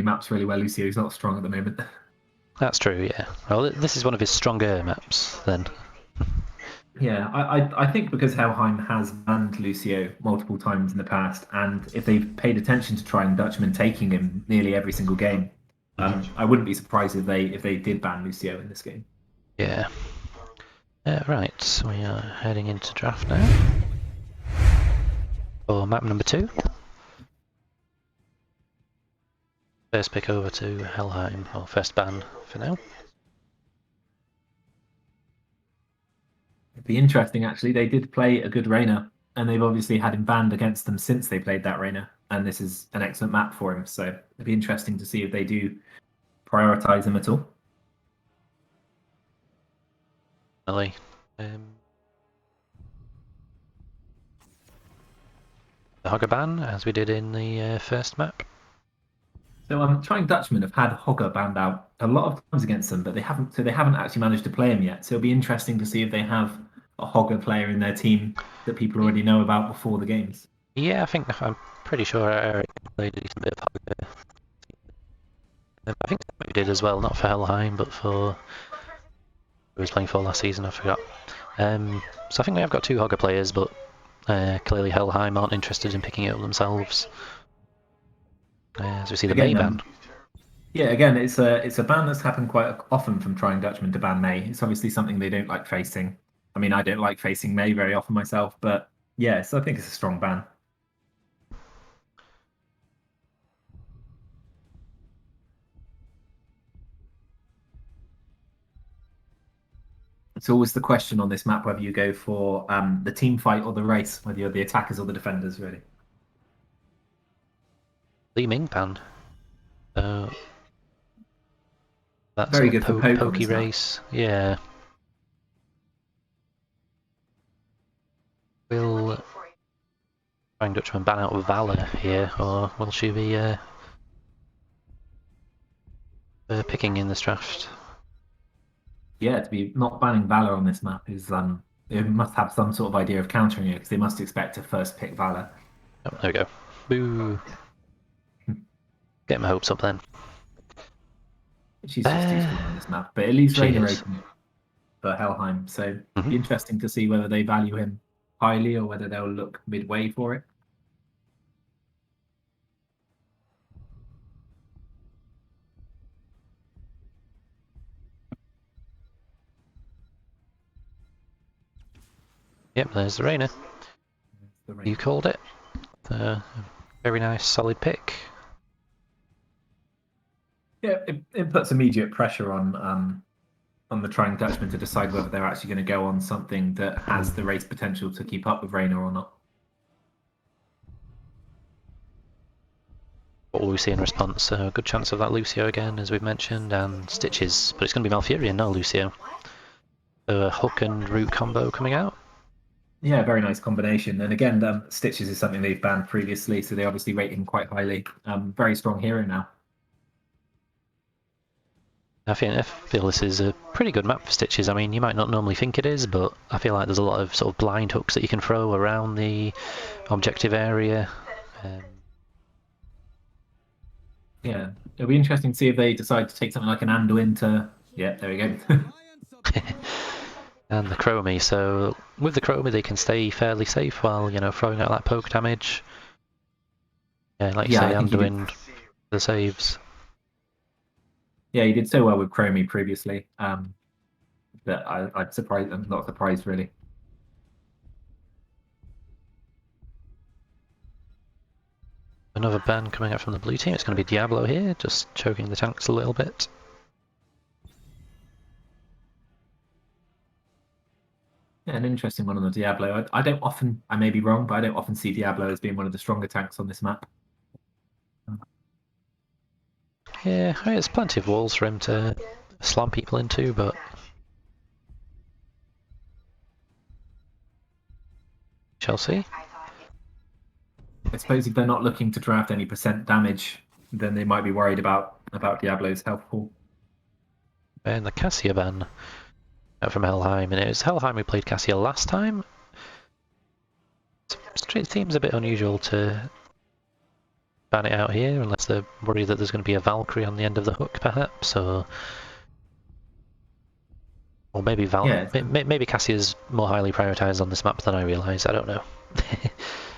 [SPEAKER 2] maps really where Lucio's not strong at the moment.
[SPEAKER 1] That's true, yeah. Well, this is one of his stronger maps, then.
[SPEAKER 2] Yeah, I think because Helheim has banned Lucio multiple times in the past, and if they've paid attention to Trying Dutchman taking him nearly every single game, I wouldn't be surprised if they did ban Lucio in this game.
[SPEAKER 1] Yeah. Right, we are heading into draft now. For map number 2. First pick over to Helheim, or first ban for now.
[SPEAKER 2] It'd be interesting, actually. They did play a good Reyna, and they've obviously had him banned against them since they played that Reyna, and this is an excellent map for him. So it'd be interesting to see if they do prioritize him at all.
[SPEAKER 1] Really. The Hogger ban, as we did in the first map.
[SPEAKER 2] So Trying Dutchmen have had Hogger banned out a lot of times against them, but they haven't actually managed to play him yet. So it'll be interesting to see if they have Hogger player in their team that people already know about before the games.
[SPEAKER 1] Yeah, I'm pretty sure Eric played a decent bit of Hogger. I think he did as well, not for Helheim, but for who was playing for last season. I forgot. So I think we have got 2 Hogger players, but clearly Helheim aren't interested in picking it up themselves. As we see the May ban.
[SPEAKER 2] Yeah, again, it's a ban that's happened quite often from trying Dutchmen to ban May. It's obviously something they don't like facing. I mean, I don't like facing May very often myself, but yes, I think it's a strong ban. It's always the question on this map whether you go for the team fight or the race, whether you're the attackers or the defenders, really.
[SPEAKER 1] Li Ming ban. That
[SPEAKER 2] Very
[SPEAKER 1] sort
[SPEAKER 2] good for
[SPEAKER 1] of
[SPEAKER 2] poke on
[SPEAKER 1] pokey
[SPEAKER 2] this map.
[SPEAKER 1] race. Yeah. Will Flying Dutchman ban out of Valor here, or will she be picking in this draft?
[SPEAKER 2] Yeah, to be not banning Valor on this map is they must have some sort of idea of countering it because they must expect to first pick Valor.
[SPEAKER 1] Oh, there we go. Boo. Get my hopes up then.
[SPEAKER 2] She's just too strong on this map, but it leaves
[SPEAKER 1] She
[SPEAKER 2] Rainer
[SPEAKER 1] is.
[SPEAKER 2] open for Helheim, so
[SPEAKER 1] Mhm.
[SPEAKER 2] be interesting to see whether they value him highly or whether they'll look midway for it.
[SPEAKER 1] Yep, there's the Rainer. You called it. Very nice, solid pick.
[SPEAKER 2] Yeah, it puts immediate pressure on the Trying Dutchman to decide whether they're actually going to go on something that has the race potential to keep up with Rainer or not.
[SPEAKER 1] What will we see in response? Good chance of that Lucio again, as we've mentioned, and Stitches, but it's going to be Malfurion, no Lucio. Hook and Root combo coming out.
[SPEAKER 2] Yeah, very nice combination. And again, Stitches is something they've banned previously, so they obviously rate him quite highly. Very strong hero now.
[SPEAKER 1] I feel this is a pretty good map for Stitches. I mean, you might not normally think it is, but I feel like there's a lot of sort of blind hooks that you can throw around the objective area.
[SPEAKER 2] Yeah, it'll be interesting to see if they decide to take something like an Anduin to. Yeah, there we go.
[SPEAKER 1] And the Chromie, so with the Chromie they can stay fairly safe while, throwing out that poke damage. Yeah, like you say,
[SPEAKER 2] I think
[SPEAKER 1] Anduin the saves.
[SPEAKER 2] Yeah, he did so well with Chromie previously that I'm surprised. I'm not surprised really.
[SPEAKER 1] Another ban coming out from the blue team. It's going to be Diablo here, just choking the tanks a little bit.
[SPEAKER 2] Yeah, an interesting one on the Diablo. I don't often, I may be wrong, but I don't often see Diablo as being one of the stronger tanks on this map.
[SPEAKER 1] Yeah, I mean, there's plenty of walls for him to slam people into, but shall see.
[SPEAKER 2] I suppose if they're not looking to draft any percent damage, then they might be worried about Diablo's health pool.
[SPEAKER 1] And the Cassia ban from Helheim, and it was Helheim who played Cassia last time. It seems a bit unusual to ban it out here, unless they're worried that there's going to be a Valkyrie on the end of the hook, perhaps, or maybe maybe Cassia's more highly prioritized on this map than I realise. I don't know.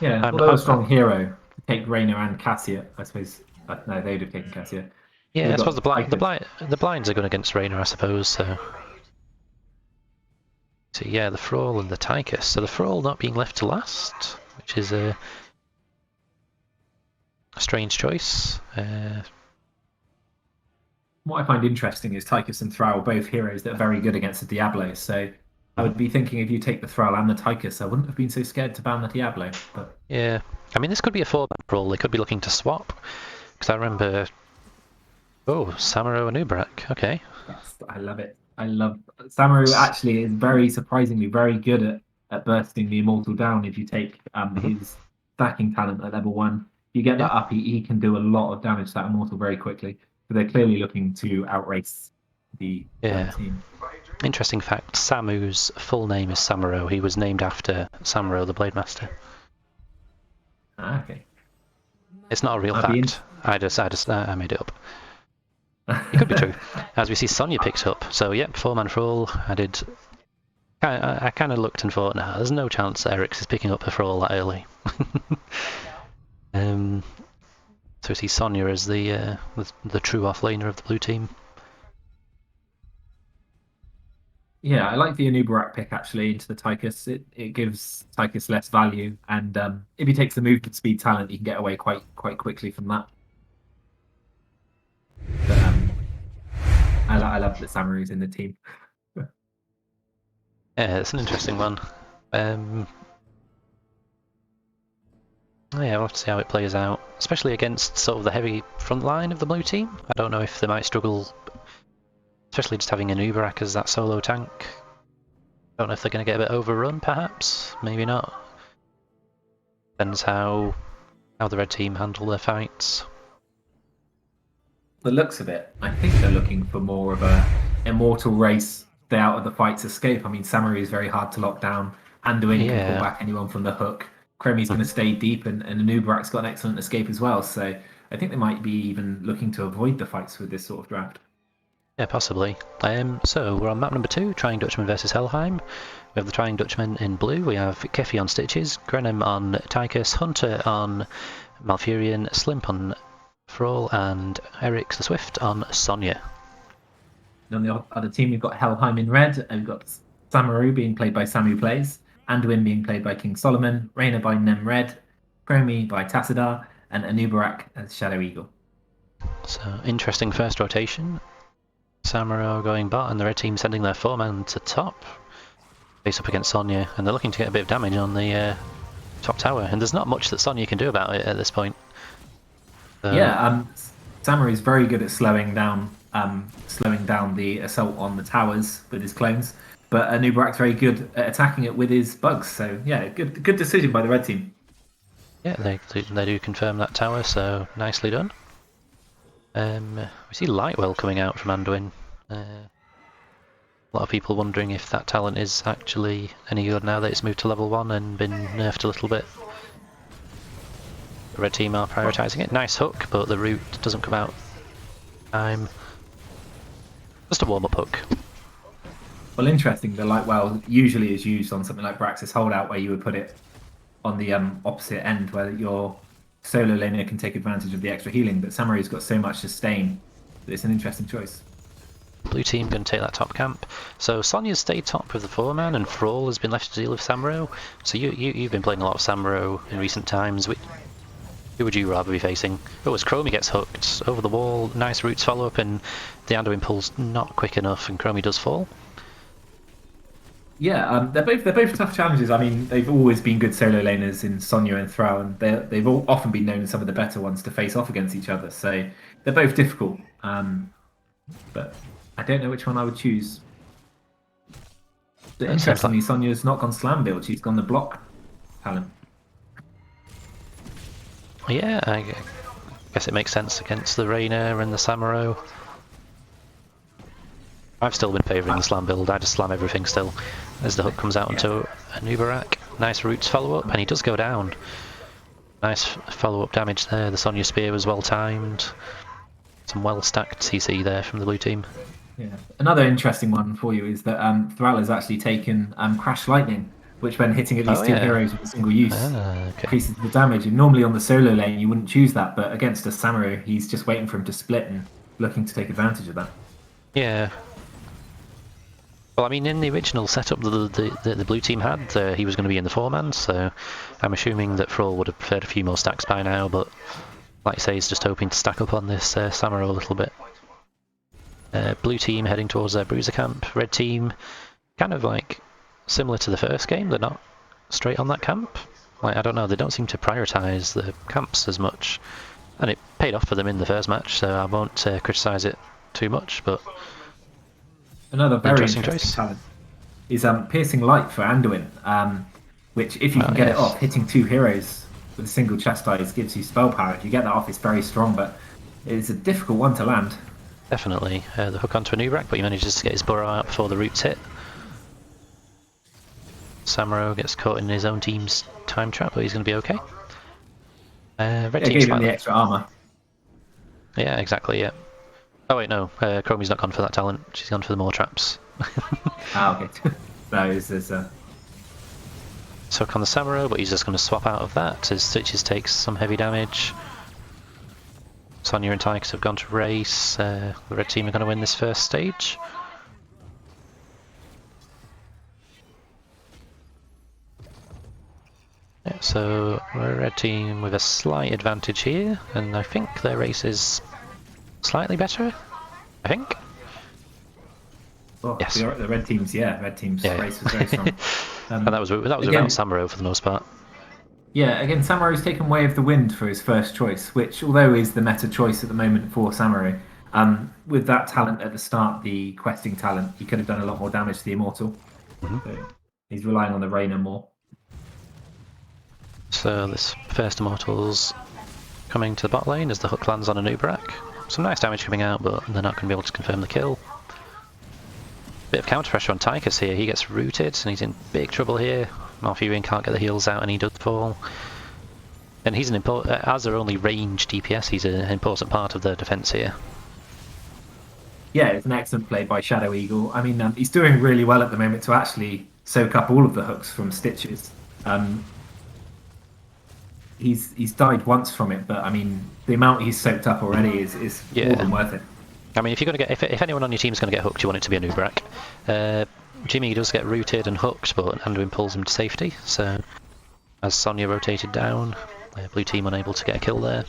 [SPEAKER 2] Yeah, although a strong hero to take Rainer and Cassia, I suppose. No, they'd have taken Cassia.
[SPEAKER 1] Yeah, I suppose the blinds are going against Rainer, I suppose. So yeah, the Thrall and the Tychus. So the Thrall not being left to last, which is a strange choice.
[SPEAKER 2] What I find interesting is Tychus and Thrall, both heroes that are very good against the Diablo. So I would be thinking if you take the Thrall and the Tychus, I wouldn't have been so scared to ban the Diablo. But
[SPEAKER 1] yeah, I mean this could be a 4-ban Thrall. They could be looking to swap, because I remember. Oh, Samuro and Ubrak. Okay.
[SPEAKER 2] yes, I love it. I love Samaru. Actually, is very surprisingly very good at bursting the Immortal down. If you take his stacking talent at level 1, you get that up. He can do a lot of damage to that Immortal very quickly. So they're clearly looking to outrace the team.
[SPEAKER 1] Interesting fact, Samu's full name is Samuro. He was named after Samuro, the Blade Master.
[SPEAKER 2] Ah, okay.
[SPEAKER 1] It's not a real
[SPEAKER 2] I'd be
[SPEAKER 1] fact. I made it up. It could be true. As we see, Sonya picked up. So, yep, 4-man Thrall. I kind of looked and thought, nah, there's no chance Eric's is picking up a Thrall that early. So we see Sonya as the true offlaner of the blue team.
[SPEAKER 2] Yeah, I like the Anubarak pick actually into the Tychus. It gives Tychus less value, and if he takes the movement speed talent, he can get away quite quickly from that. But I love that Samaru's in the team.
[SPEAKER 1] Yeah, it's an interesting one. Yeah, we'll have to see how it plays out, especially against sort of the heavy front line of the blue team. I don't know if they might struggle, especially just having an Uberak as that solo tank. Don't know if they're going to get a bit overrun, perhaps. Maybe not. Depends how the red team handle their fights.
[SPEAKER 2] The looks of it, I think they're looking for more of a immortal race, stay out of the fights, escape. I mean, Samaru is very hard to lock down. Anduin can pull back anyone from the hook. Cremy's going to stay deep, and Anubarak's got an excellent escape as well. So I think they might be even looking to avoid the fights with this sort of draft.
[SPEAKER 1] Yeah, possibly. So we're on map number 2, Trying Dutchmen versus Helheim. We have the Trying Dutchmen in blue. We have Kefi on Stitches, Grenham on Tychus, Hunter on Malfurion, Slimp on Thrall, and Eric the Swift on Sonya.
[SPEAKER 2] And on the other team, we've got Helheim in red, and we've got Samaru being played by Samu Plays, Anduin being played by King Solomon, Reyna by Nem Red, Cremy by Tassadar, and Anubarak as Shadow Eagle.
[SPEAKER 1] So, interesting first rotation. Samuro going bot, and the red team sending their 4-man to top. Face up against Sonya, and they're looking to get a bit of damage on the top tower, and there's not much that Sonya can do about it at this point. So...
[SPEAKER 2] Yeah, Samuro is very good at slowing down the assault on the towers with his clones, but Anubarak's very good at attacking it with his bugs. So yeah, good decision by the red team.
[SPEAKER 1] Yeah, they do confirm that tower, so nicely done. We see Lightwell coming out from Anduin. A lot of people wondering if that talent is actually any good now that it's moved to level 1 and been nerfed a little bit. The red team are prioritising it. Nice hook, but the root doesn't come out. Just a warm-up hook.
[SPEAKER 2] Well, interesting. The Lightwell usually is used on something like Brax's Holdout, where you would put it on the opposite end, where your solo laner can take advantage of the extra healing. But Samaru's got so much sustain that it's an interesting choice.
[SPEAKER 1] Blue team going to take that top camp. So Sonya's stayed top with the 4-man, and Thrall has been left to deal with Samuro. So you've been playing a lot of Samuro in recent times. Who would you rather be facing? Oh, as Chromie gets hooked over the wall, nice roots follow up, and the Anduin pulls not quick enough, and Chromie does fall.
[SPEAKER 2] Yeah, they're both tough challenges. I mean, they've always been good solo laners in Sonya and Thrall, and they've often been known as some of the better ones to face off against each other. So they're both difficult. But I don't know which one I would choose. But interestingly, Sonya's not gone slam build; she's gone the block talent.
[SPEAKER 1] Yeah, I guess it makes sense against the Reyna and the Samuro. I've still been favouring the slam build. I just slam everything still as the hook comes out onto Anubarak. Nice roots follow up, and he does go down. Nice follow up damage there. The Sonya spear was well timed. Some well stacked CC there from the blue team.
[SPEAKER 2] Yeah. Another interesting one for you is that Thrall has actually taken Crash Lightning, which when hitting at least two heroes with a single use increases the damage. And normally on the solo lane you wouldn't choose that, but against a Samuro he's just waiting for him to split and looking to take advantage of that.
[SPEAKER 1] Yeah. Well, I mean, in the original setup the blue team had, he was going to be in the 4-man, so I'm assuming that Thrall would have preferred a few more stacks by now, but like I say, he's just hoping to stack up on this Samuro a little bit. Blue team heading towards their bruiser camp. Red team, kind of like similar to the first game, they're not straight on that camp. Like, I don't know, they don't seem to prioritise the camps as much, and it paid off for them in the first match, so I won't criticise it too much, but...
[SPEAKER 2] Another very interesting talent is Piercing Light for Anduin, which if you can get it off, hitting two heroes with a single chastise gives you spell power. If you get that off, it's very strong, but it's a difficult one to land.
[SPEAKER 1] Definitely. The hook onto a Nubrak, but he manages to get his burrow out before the roots hit. Samuro gets caught in his own team's time trap, but he's going to be okay. Red team
[SPEAKER 2] gave him
[SPEAKER 1] slightly...
[SPEAKER 2] the extra armor.
[SPEAKER 1] Yeah, exactly, yeah. Oh wait, no, Chromie's not gone for that talent, she's gone for the more traps.
[SPEAKER 2] Okay. No, there's a...
[SPEAKER 1] So hook on the Samuro, but he's just going to swap out of that as Stitches takes some heavy damage. Sonya and Tychus have gone to race. The red team are going to win this first stage. Yeah, so we're a red team with a slight advantage here, and I think their race is slightly better, I think.
[SPEAKER 2] Oh,
[SPEAKER 1] Yes.
[SPEAKER 2] The red team's race was very strong.
[SPEAKER 1] And that was without Samuro for the most part.
[SPEAKER 2] Yeah, again, Samuro's taken Way of the Wind for his first choice, which, although is the meta choice at the moment for Samuro, with that talent at the start, the questing talent, he could have done a lot more damage to the Immortal. So he's relying on the Rainer more.
[SPEAKER 1] So this first Immortal's coming to the bot lane as the hook lands on a Nubrak. Some nice damage coming out, but they're not going to be able to confirm the kill. Bit of counter pressure on Tychus here, he gets rooted and he's in big trouble here. Malfurion can't get the heals out and he does fall. And he's an important, as their only range DPS, he's an important part of their defense here.
[SPEAKER 2] Yeah, it's an excellent play by Shadow Eagle. I mean, he's doing really well at the moment to actually soak up all of the hooks from Stitches. He's died once from it, but I mean, the amount he's soaked up already is more than worth it.
[SPEAKER 1] I mean, if you're going to get, if anyone on your team is going to get hooked, you want it to be a Nubrak. Jimmy does get rooted and hooked, but Anduin pulls him to safety. So, as Sonya rotated down, blue team unable to get a kill there.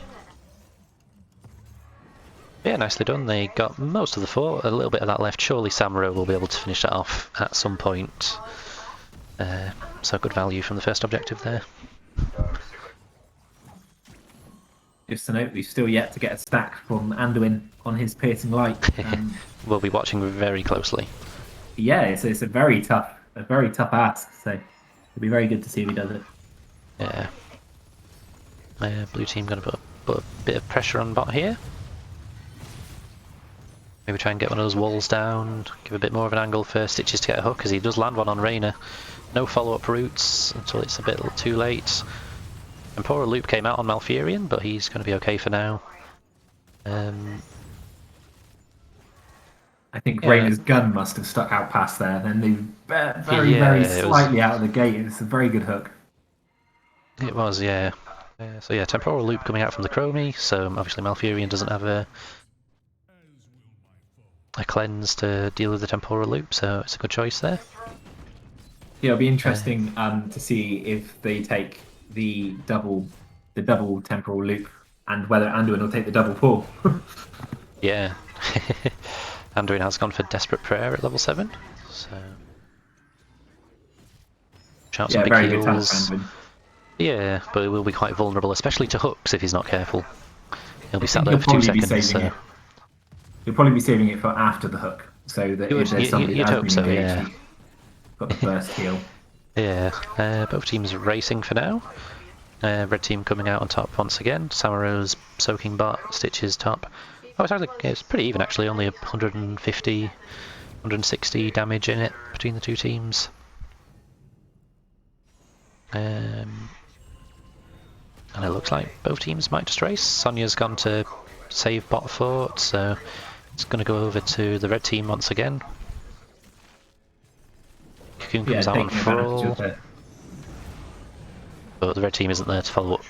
[SPEAKER 1] Yeah, nicely done. They got most of the fort, a little bit of that left. Surely Samuro will be able to finish that off at some point. So good value from the first objective there.
[SPEAKER 2] Just to note, we've still yet to get a stack from Anduin on his piercing light.
[SPEAKER 1] We'll be watching very closely.
[SPEAKER 2] Yeah, it's a very tough ask. So it'll be very good to see if he does it.
[SPEAKER 1] Yeah. Blue team going to put a bit of pressure on bot here. Maybe try and get one of those walls down. Give a bit more of an angle for Stitches to get a hook, because he does land one on Rainer. No follow-up routes until it's a bit too late. Temporal Loop came out on Malfurion, but he's going to be okay for now.
[SPEAKER 2] I think Rainer's gun must have stuck out past there, and then they very slightly out of the gate. It's a very good hook.
[SPEAKER 1] It was, yeah. So yeah, Temporal Loop coming out from the Chromie, so obviously Malfurion doesn't have a cleanse to deal with the Temporal Loop, so it's a good choice there.
[SPEAKER 2] Yeah, it'll be interesting to see if they take the double Temporal Loop, and whether Anduin will take the double pull.
[SPEAKER 1] Yeah. Anduin has gone for Desperate Prayer at level 7, so... Shout some big heals. Yeah, but he will be quite vulnerable, especially to hooks if he's not careful. He'll be sat there for 2 seconds, so...
[SPEAKER 2] He'll probably be saving it for after the hook, so that if there's somebody that has been engaged, he's got the first heal.
[SPEAKER 1] Yeah, both teams are racing for now. Red team coming out on top once again. Samuro's soaking bot, Stitches top. Oh, it's pretty even actually, only 150, 160 damage in it between the two teams. And it looks like both teams might just race. Sonya's gone to save bot fort, so it's going to go over to the red team once again. Cocoon comes out on Frawl, but the red team isn't there to follow up.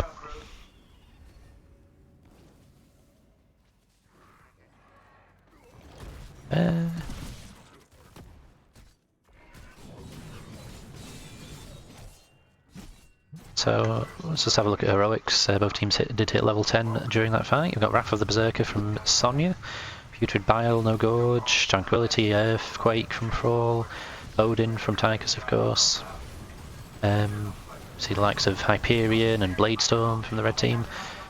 [SPEAKER 1] So let's just have a look at heroics. Both teams did hit level 10 during that fight. We've got Wrath of the Berserker from Sonya, Putrid Bile, no Gorge, Tranquility, Earthquake from Frawl, Odin from Tychus, of course. See the likes of Hyperion and Bladestorm from the red team.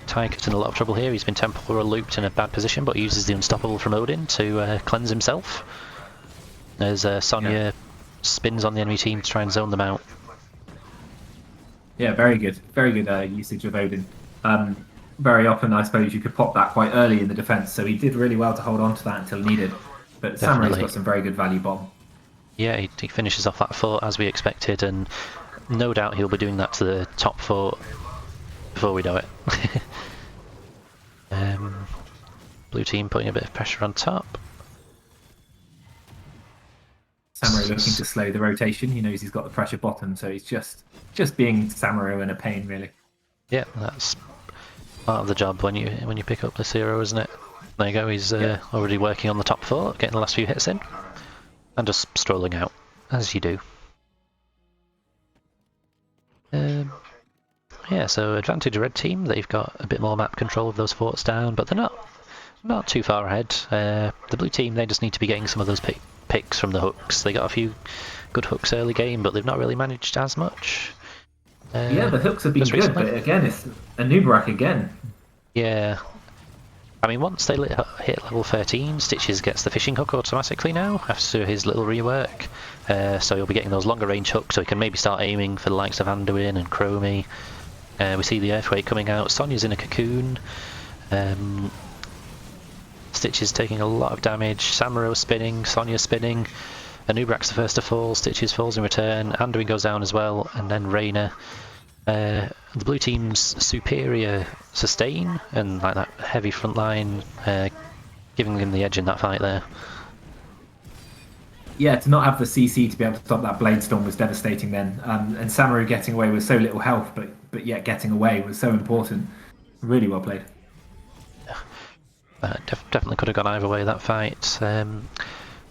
[SPEAKER 1] Tychus in a lot of trouble here. He's been temporal looped in a bad position, but uses the Unstoppable from Odin to cleanse himself. As Sonya spins on the enemy team to try and zone them out. Yeah,
[SPEAKER 2] very good usage of Odin. very often, I suppose, you could pop that quite early in the defense. So he did really well to hold on to that until needed. But Samurai's got some very good value bottom.
[SPEAKER 1] Yeah, he finishes off that fort as we expected, and no doubt he'll be doing that to the top fort before we know it. Blue team putting a bit of pressure on top.
[SPEAKER 2] Samurai looking to slow the rotation. He knows he's got the pressure bottom, so he's just being Samurai and a pain, really.
[SPEAKER 1] Yeah, that's part of the job when you pick up this hero, isn't it? There you go. He's already working on the top fort, getting the last few hits in, and just strolling out as you do. Yeah, so advantage red team. They've got a bit more map control of those forts down, but they're not too far ahead. The blue team, they just need to be getting some of those picks from the hooks. They got a few good hooks early game, but they've not really managed as much.
[SPEAKER 2] Yeah, the hooks have been good, recently. But again, it's a Nubarak again.
[SPEAKER 1] Yeah. I mean, once they hit level 13, Stitches gets the fishing hook automatically now, after his little rework. So he'll be getting those longer range hooks, so he can maybe start aiming for the likes of Anduin and Chromie. We see the Earthquake coming out, Sonya's in a cocoon. Stitches taking a lot of damage, Samuro spinning, Sonya spinning. Anubarak's the first to fall, Stitches falls in return, Anduin goes down as well, and then Reyna. The blue team's superior sustain and like that heavy front line, giving them the edge in that fight there.
[SPEAKER 2] Yeah, to not have the CC to be able to stop that blade storm was devastating then, and Samurai getting away with so little health, but yet getting away was so important. Really well played.
[SPEAKER 1] Definitely could have gone either way that fight.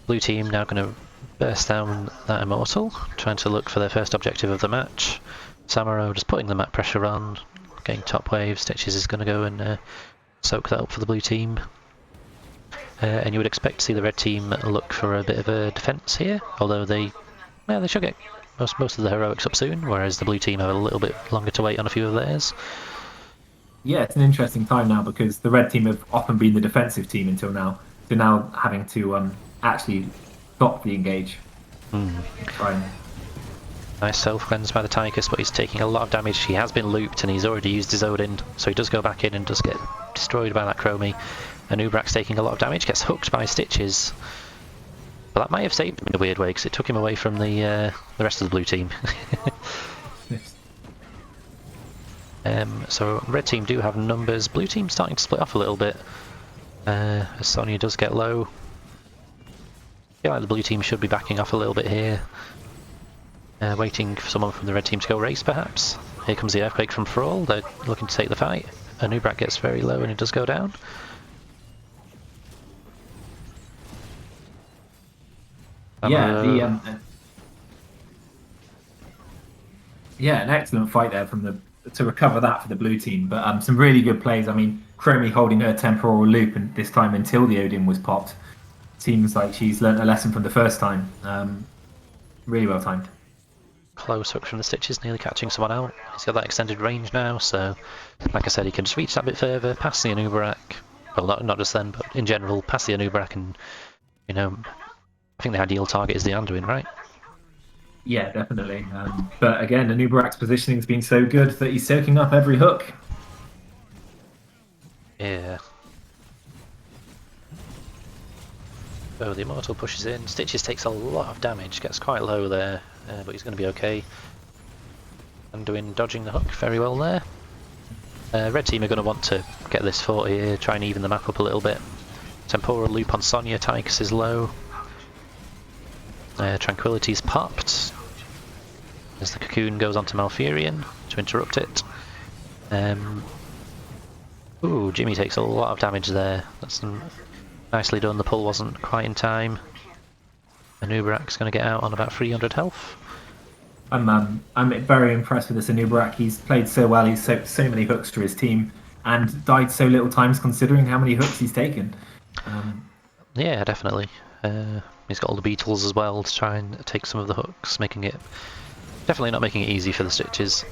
[SPEAKER 1] Blue team now going to burst down that Immortal, trying to look for their first objective of the match. Samuro just putting the map pressure on, getting top wave. Stitches is going to go and soak that up for the blue team. And you would expect to see the red team look for a bit of a defence here, although they should get most of the heroics up soon, whereas the blue team have a little bit longer to wait on a few of theirs.
[SPEAKER 2] Yeah, it's an interesting time now because the red team have often been the defensive team until now. So now having to actually stop the engage.
[SPEAKER 1] Nice self-cleanse by the Tychus, but he's taking a lot of damage. He has been looped and he's already used his Odin, so he does go back in and does get destroyed by that Chromie. Anubarak's taking a lot of damage, gets hooked by Stitches. But that might have saved him in a weird way, because it took him away from the rest of the blue team. So red team do have numbers. Blue team starting to split off a little bit. As Sonya does get low. I feel like the blue team should be backing off a little bit here. Waiting for someone from the red team to go race, perhaps. Here comes the Earthquake from Thrall. They're looking to take the fight. Anubarak gets very low and he does go down.
[SPEAKER 2] Yeah, an excellent fight there to recover that for the blue team. But some really good plays. I mean, Chromie holding her temporal loop, and this time until the Odin was popped. Seems like she's learnt a lesson from the first time. Really well timed.
[SPEAKER 1] Close hook from the Stitches, nearly catching someone out. He's got that extended range now, so like I said, he can just reach that bit further, past the Anubarak. Well, not just then, but in general, past the Anubarak, and I think the ideal target is the Anduin, right?
[SPEAKER 2] Yeah, definitely. But again, Anubarak's positioning's been so good that he's soaking up every hook.
[SPEAKER 1] Yeah. So the Immortal pushes in. Stitches takes a lot of damage, gets quite low there, but he's going to be okay. Anduin dodging the hook very well there. Red team are going to want to get this fort here, try and even the map up a little bit. Temporal loop on Sonya, Tychus is low. Tranquility's popped as the cocoon goes onto Malfurion to interrupt it. Ooh, Jimmy takes a lot of damage there. That's nicely done. The pull wasn't quite in time. Anubarak's going to get out on about 300 health.
[SPEAKER 2] I'm very impressed with this Anubarak. He's played so well. He's soaked so many hooks to his team and died so little times considering how many hooks he's taken.
[SPEAKER 1] Yeah, definitely. He's got all the beetles as well to try and take some of the hooks, definitely not making it easy for the Stitches.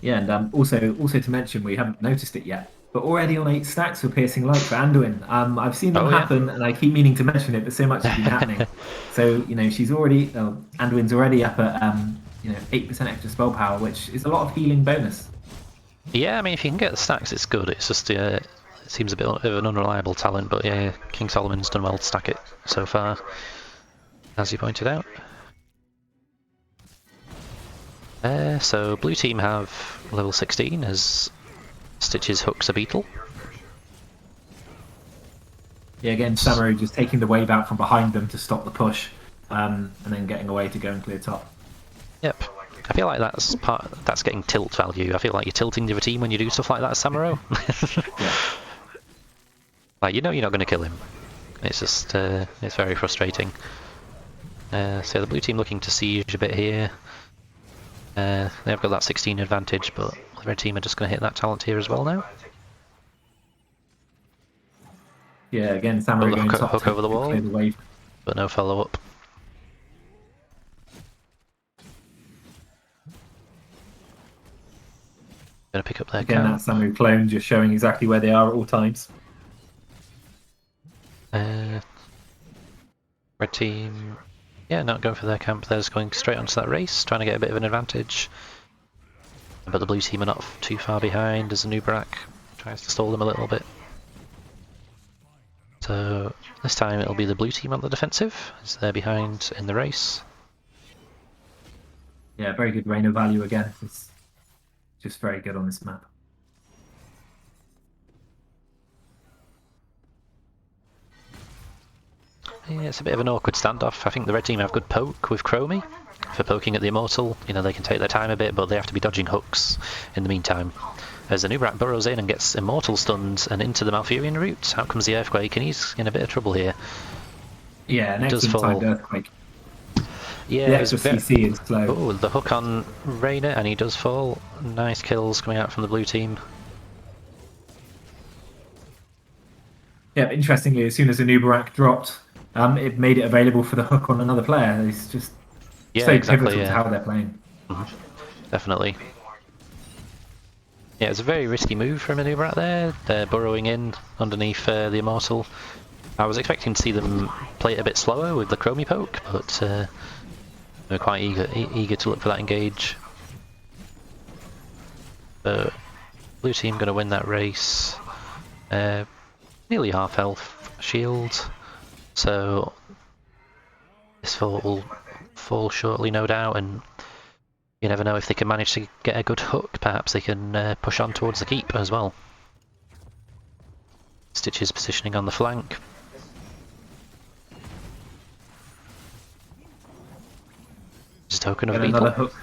[SPEAKER 2] Yeah, and also to mention, we haven't noticed it yet, but already on 8 stacks for Piercing Light for Anduin. I've seen them happen, and I keep meaning to mention it, but so much has been happening. So she's already Anduin's already up at 8% extra spell power, which is a lot of healing bonus.
[SPEAKER 1] Yeah, I mean, if you can get the stacks, it's good. It's just it seems a bit of an unreliable talent, but yeah, King Solomon's done well to stack it so far, as you pointed out. So blue team have level 16 as Stitch's hooks a beetle.
[SPEAKER 2] Yeah, again, Samurai just taking the wave out from behind them to stop the push, and then getting away to go and clear top.
[SPEAKER 1] Yep. I feel like that's getting tilt value. I feel like you're tilting the other team when you do stuff like that as Samuro.
[SPEAKER 2] Yeah.
[SPEAKER 1] Like, you know you're not going to kill him. It's just, it's very frustrating. So the blue team looking to siege a bit here. They've got that 16 advantage, but the red team are just going to hit that talent here as well now.
[SPEAKER 2] Yeah, again, Samurai going top
[SPEAKER 1] hook
[SPEAKER 2] to
[SPEAKER 1] over the wall,
[SPEAKER 2] clear the wave.
[SPEAKER 1] but no follow-up. Going to pick up their
[SPEAKER 2] Again,
[SPEAKER 1] camp.
[SPEAKER 2] that Samurai clone just showing exactly where they are at all times.
[SPEAKER 1] Red team, yeah, not going for their camp. They're just going straight onto that race, trying to get a bit of an advantage. But the blue team are not too far behind as Nubarak tries to stall them a little bit. So this time it'll be the blue team on the defensive, as they're behind in the race.
[SPEAKER 2] Yeah, very good Reign of Value again. It's just very good on this map.
[SPEAKER 1] Yeah, it's a bit of an awkward standoff. I think the red team have good poke with Chromie for poking at the Immortal. You know, they can take their time a bit, but they have to be dodging hooks in the meantime. As the Nubarak burrows in and gets Immortal stunned and into the Malfurion route, out comes the Earthquake, and he's in a bit of trouble here.
[SPEAKER 2] Yeah, an excellent timed Earthquake.
[SPEAKER 1] Yeah,
[SPEAKER 2] the extra CC is slow.
[SPEAKER 1] Oh, the hook on Rayner, and he does fall. Nice kills coming out from the blue team.
[SPEAKER 2] Yeah, interestingly, as soon as the Nubarak dropped, it made it available for the hook on another player. It's just so pivotal to how they're playing.
[SPEAKER 1] Definitely. Yeah, it's a very risky move from a Nubarak there. They're burrowing in underneath the Immortal. I was expecting to see them play it a bit slower with the Chromie poke, but they're quite eager to look for that engage. But blue team going to win that race. Nearly half health shield, so this fort will fall shortly, no doubt, and you never know if they can manage to get a good hook. Perhaps they can push on towards the keep as well. Stitch is positioning on the flank. Just token of a beetle.
[SPEAKER 2] Another hook.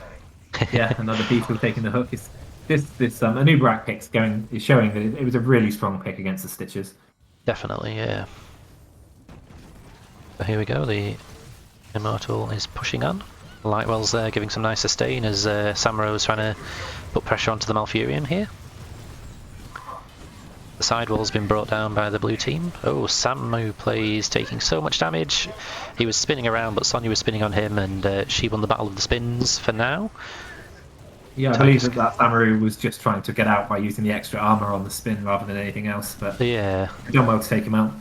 [SPEAKER 2] Yeah, another beetle taking the hook. This a Nubarak pick's is showing that it was a really strong pick against the Stitches.
[SPEAKER 1] Definitely, yeah. So here we go, the Immortal is pushing on. Lightwell's there giving some nice sustain as Samuro is trying to put pressure onto the Malfurion here. The sidewall's been brought down by the blue team. Oh, Samu plays taking so much damage. He was spinning around, but Sonya was spinning on him, and she won the battle of the spins for now.
[SPEAKER 2] Yeah, I believe that Samurai was just trying to get out by using the extra armor on the spin rather than anything else, but
[SPEAKER 1] yeah,
[SPEAKER 2] done well to take him out.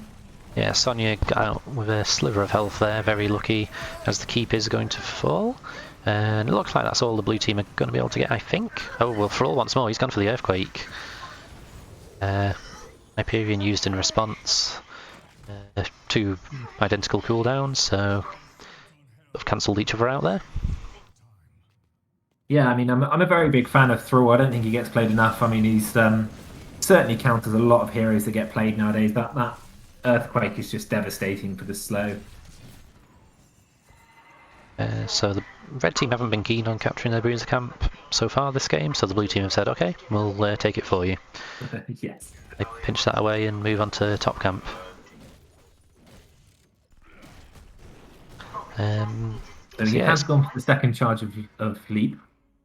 [SPEAKER 1] Yeah, Sonya got out with a sliver of health there, very lucky, as the keep is going to fall. And it looks like that's all the blue team are going to be able to get, I think. Oh, well, for all once more, he's gone for the Earthquake. Hyperion used in response. Two identical cooldowns, so they've cancelled each other out there.
[SPEAKER 2] Yeah, I mean, I'm a very big fan of Thrall. I don't think he gets played enough. I mean, he's certainly counters a lot of heroes that get played nowadays. That Earthquake is just devastating for the slow.
[SPEAKER 1] So the red team haven't been keen on capturing their Bruiser camp so far this game, so the blue team have said, okay, we'll take it for you.
[SPEAKER 2] Yes.
[SPEAKER 1] They pinch that away and move on to top camp.
[SPEAKER 2] So he has gone for the second charge of Leap,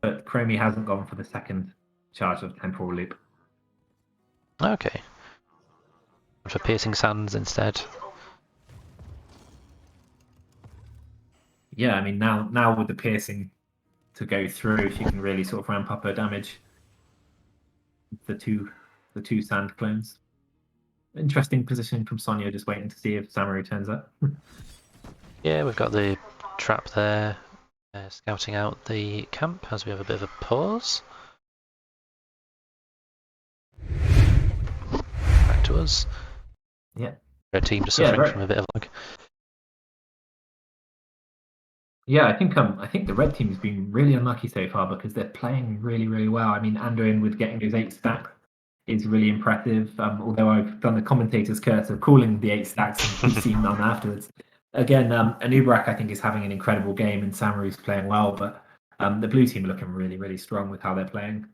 [SPEAKER 2] but Chromie hasn't gone for the second charge of Temporal Loop.
[SPEAKER 1] Okay. For Piercing Sands instead.
[SPEAKER 2] Yeah, I mean, now with the piercing to go through, she can really sort of ramp up her damage. The two sand clones. Interesting position from Sonya, just waiting to see if Samurai turns up.
[SPEAKER 1] Yeah, we've got the trap there, scouting out the camp as we have a bit of a pause. back to us.
[SPEAKER 2] Yeah.
[SPEAKER 1] Red team just
[SPEAKER 2] Yeah,
[SPEAKER 1] suffering
[SPEAKER 2] very.
[SPEAKER 1] from a bit of lag.
[SPEAKER 2] Yeah, I think the red team's been really unlucky so far because they're playing really, really well. I mean, Anduin with getting those 8 stacks is really impressive. Although I've done the commentator's curse of calling the 8 stacks and we've seen none afterwards. Again, Anubarak I think is having an incredible game and Samaru's playing well, but the blue team are looking really, really strong with how they're playing.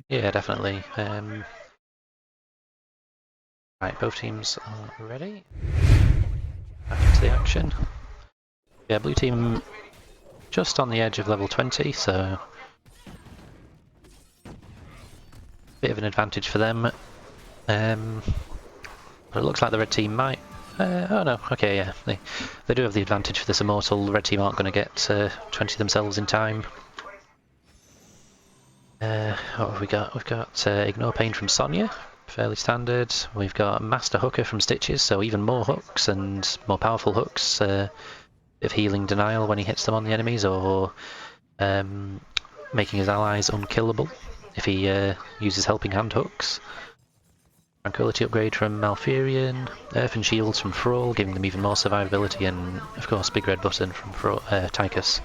[SPEAKER 1] Yeah, definitely. Right, both teams are ready. Back into the action. Yeah, blue team just on the edge of level 20, so bit of an advantage for them. But it looks like the red team might. Oh no, okay, yeah, they do have the advantage for this immortal. The red team aren't going to get 20 themselves in time. What have we got? We've got Ignore Pain from Sonya, fairly standard. We've got Master Hooker from Stitches, so even more hooks and more powerful hooks. Bit of healing denial when he hits them on the enemies, or making his allies unkillable if he uses helping hand hooks. Tranquility upgrade from Malfurion, Earth and Shields from Thrall, giving them even more survivability, and of course Big Red Button from Tychus.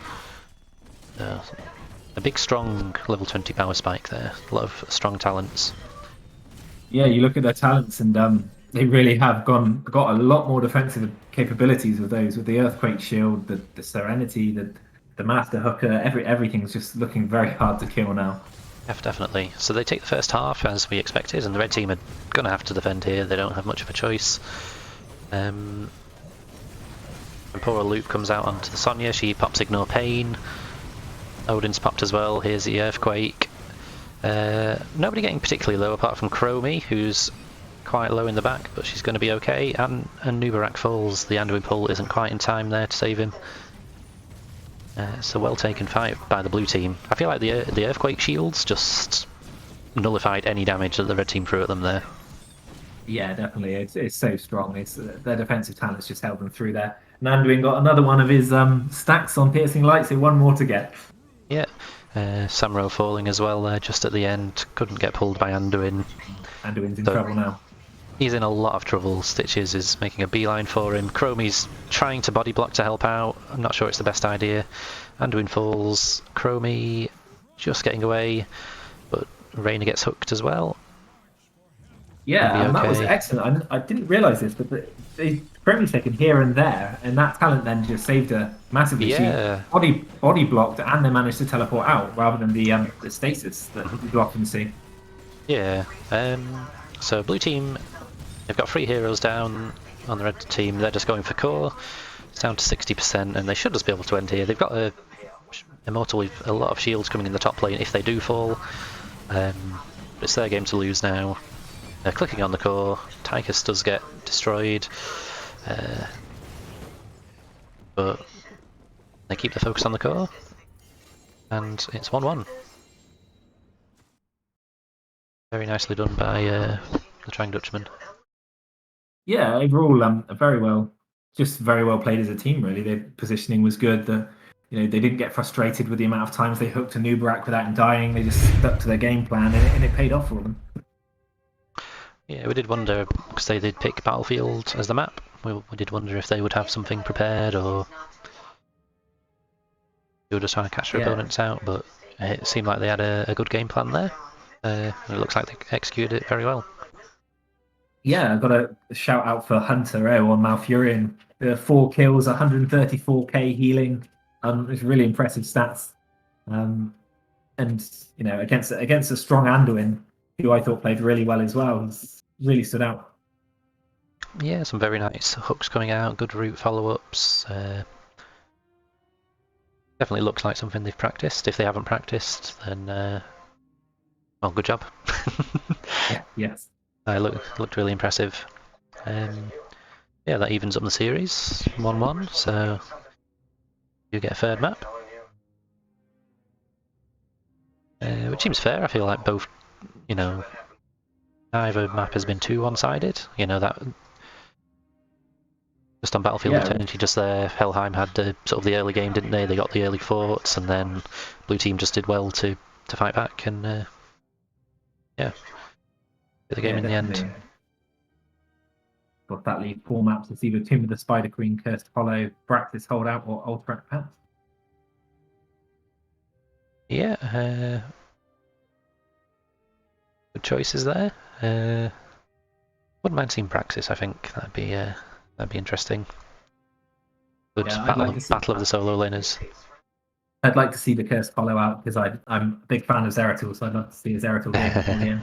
[SPEAKER 1] A big strong level 20 power spike there, a lot of strong talents.
[SPEAKER 2] Yeah, you look at their talents and they really have got a lot more defensive capabilities with those, with the Earthquake Shield, the Serenity, the Master Hooker, everything's just looking very hard to kill now.
[SPEAKER 1] Yeah, definitely. So they take the first half as we expected, and the red team are going to have to defend here. They don't have much of a choice. And poor Loop comes out onto the Sonya. She pops Ignore Pain. Odin's popped as well. Here's the Earthquake. Nobody getting particularly low apart from Chromie, who's quite low in the back, but she's going to be okay. And Nubarak falls. The Anduin pull isn't quite in time there to save him. It's a well-taken fight by the blue team. I feel like the Earthquake shields just nullified any damage that the red team threw at them there.
[SPEAKER 2] Yeah, definitely. It's so strong. It's their defensive talents just held them through there. Nanduin got another one of his stacks on Piercing Light, so one more to get.
[SPEAKER 1] Yeah. Samro falling as well there just at the end. Couldn't get pulled by Anduin.
[SPEAKER 2] Anduin's in trouble now.
[SPEAKER 1] He's in a lot of trouble. Stitches is making a beeline for him. Chromie's trying to body block to help out. I'm not sure it's the best idea. Anduin falls. Chromie just getting away, but Reyna gets hooked as well.
[SPEAKER 2] Yeah, and that was excellent. I didn't realise this, but Chromie's taken here and there, and that talent then just saved her massively.
[SPEAKER 1] Yeah.
[SPEAKER 2] She body blocked and then managed to teleport out rather than the stasis that you often see.
[SPEAKER 1] Yeah. So blue team, they've got 3 heroes down on the red team. They're just going for core. It's down to 60%, and they should just be able to end here. They've got a immortal with a lot of shields coming in the top lane if they do fall. It's their game to lose now. Clicking on the core, Tychus does get destroyed, but they keep the focus on the core, and it's 1-1. Very nicely done by the Trying Dutchmen.
[SPEAKER 2] Yeah, overall, very well played as a team. Really, their positioning was good. They didn't get frustrated with the amount of times they hooked a Nubarak without him dying. They just stuck to their game plan, and it paid off for them.
[SPEAKER 1] Yeah, we did wonder, because they did pick Battlefield as the map, we did wonder if they would have something prepared, or they were just trying to catch their opponents out, but it seemed like they had a good game plan there. It looks like they executed it very well.
[SPEAKER 2] Yeah, I've got a shout out for Hunter on Malfurion. 4 kills, 134k healing. It's really impressive stats. And against a strong Anduin, who I thought played really well as well, he's really stood out.
[SPEAKER 1] Yeah, some very nice hooks coming out, good route follow-ups. Definitely looks like something they've practiced. If they haven't practiced, then well, good job.
[SPEAKER 2] Yeah, yes.
[SPEAKER 1] Looked really impressive. Yeah, that evens up the series, 1-1, so you get a third map. Which seems fair. I feel like both, neither map has been too one-sided. That just on Battlefield Eternity, just there, Helheim had the early game, didn't they? They got the early forts, and then blue team just did well to fight back and yeah, get the game in the end.
[SPEAKER 2] But that leaves 4 maps. It's either Tomb of the Spider Queen, Cursed Hollow, Braxis Holdout, or Ultra Pass.
[SPEAKER 1] Yeah, good choices there. Wouldn't mind seeing Praxis. I think that'd be interesting. Good
[SPEAKER 2] Yeah,
[SPEAKER 1] battle of the solo laners.
[SPEAKER 2] I'd like to see the Cursed Hollow out because I'm a big fan of Zeratul, so I'd love to see a Zeratul game before the end.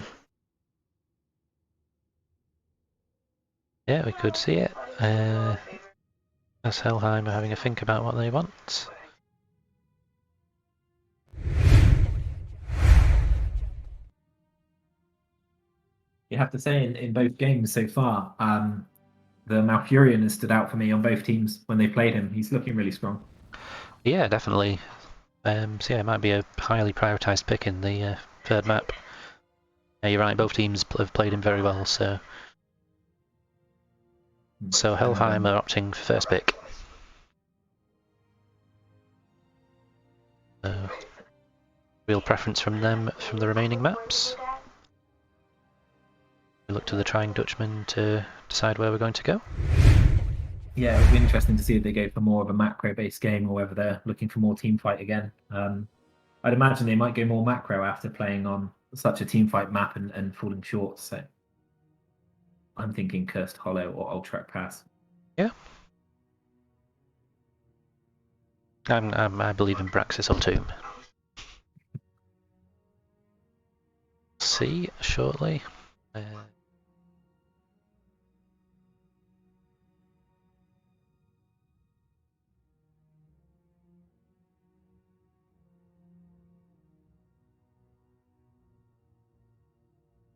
[SPEAKER 1] Yeah, we could see it. As Helheim are having a think about what they want.
[SPEAKER 2] You have to say in both games so far, the Malfurion has stood out for me on both teams when they played him. He's looking really strong.
[SPEAKER 1] Yeah, definitely. So yeah, it might be a highly prioritised pick in the third map. Yeah, you're right, both teams have played him very well, so Helheim are opting for first pick. Real preference from them from the remaining maps. We look to the trying Dutchmen to decide where we're going to go.
[SPEAKER 2] Yeah, it'll be interesting to see if they go for more of a macro-based game or whether they're looking for more team fight again. I'd imagine they might go more macro after playing on such a team fight map and falling short. So I'm thinking Cursed Hollow or Ultra Pass.
[SPEAKER 1] Yeah. I believe in Braxis or Tomb. See shortly.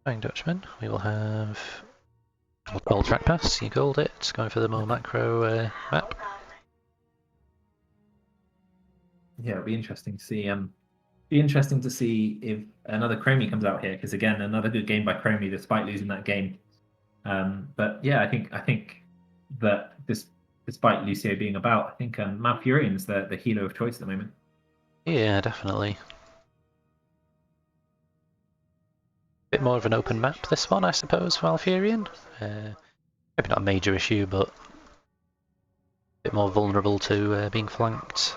[SPEAKER 1] Fine, Dutchman. We will have gold track pass. You called it. Going for the more macro map.
[SPEAKER 2] Yeah, it'll be interesting to see. Be interesting to see if another Chromie comes out here because again, another good game by Chromie despite losing that game. But yeah, I think that despite Lucio being about, I think Malfurion's the hero of choice at the moment.
[SPEAKER 1] Yeah, definitely. Bit more of an open map, this one, I suppose, for Malfurion. Maybe not a major issue, but a bit more vulnerable to being flanked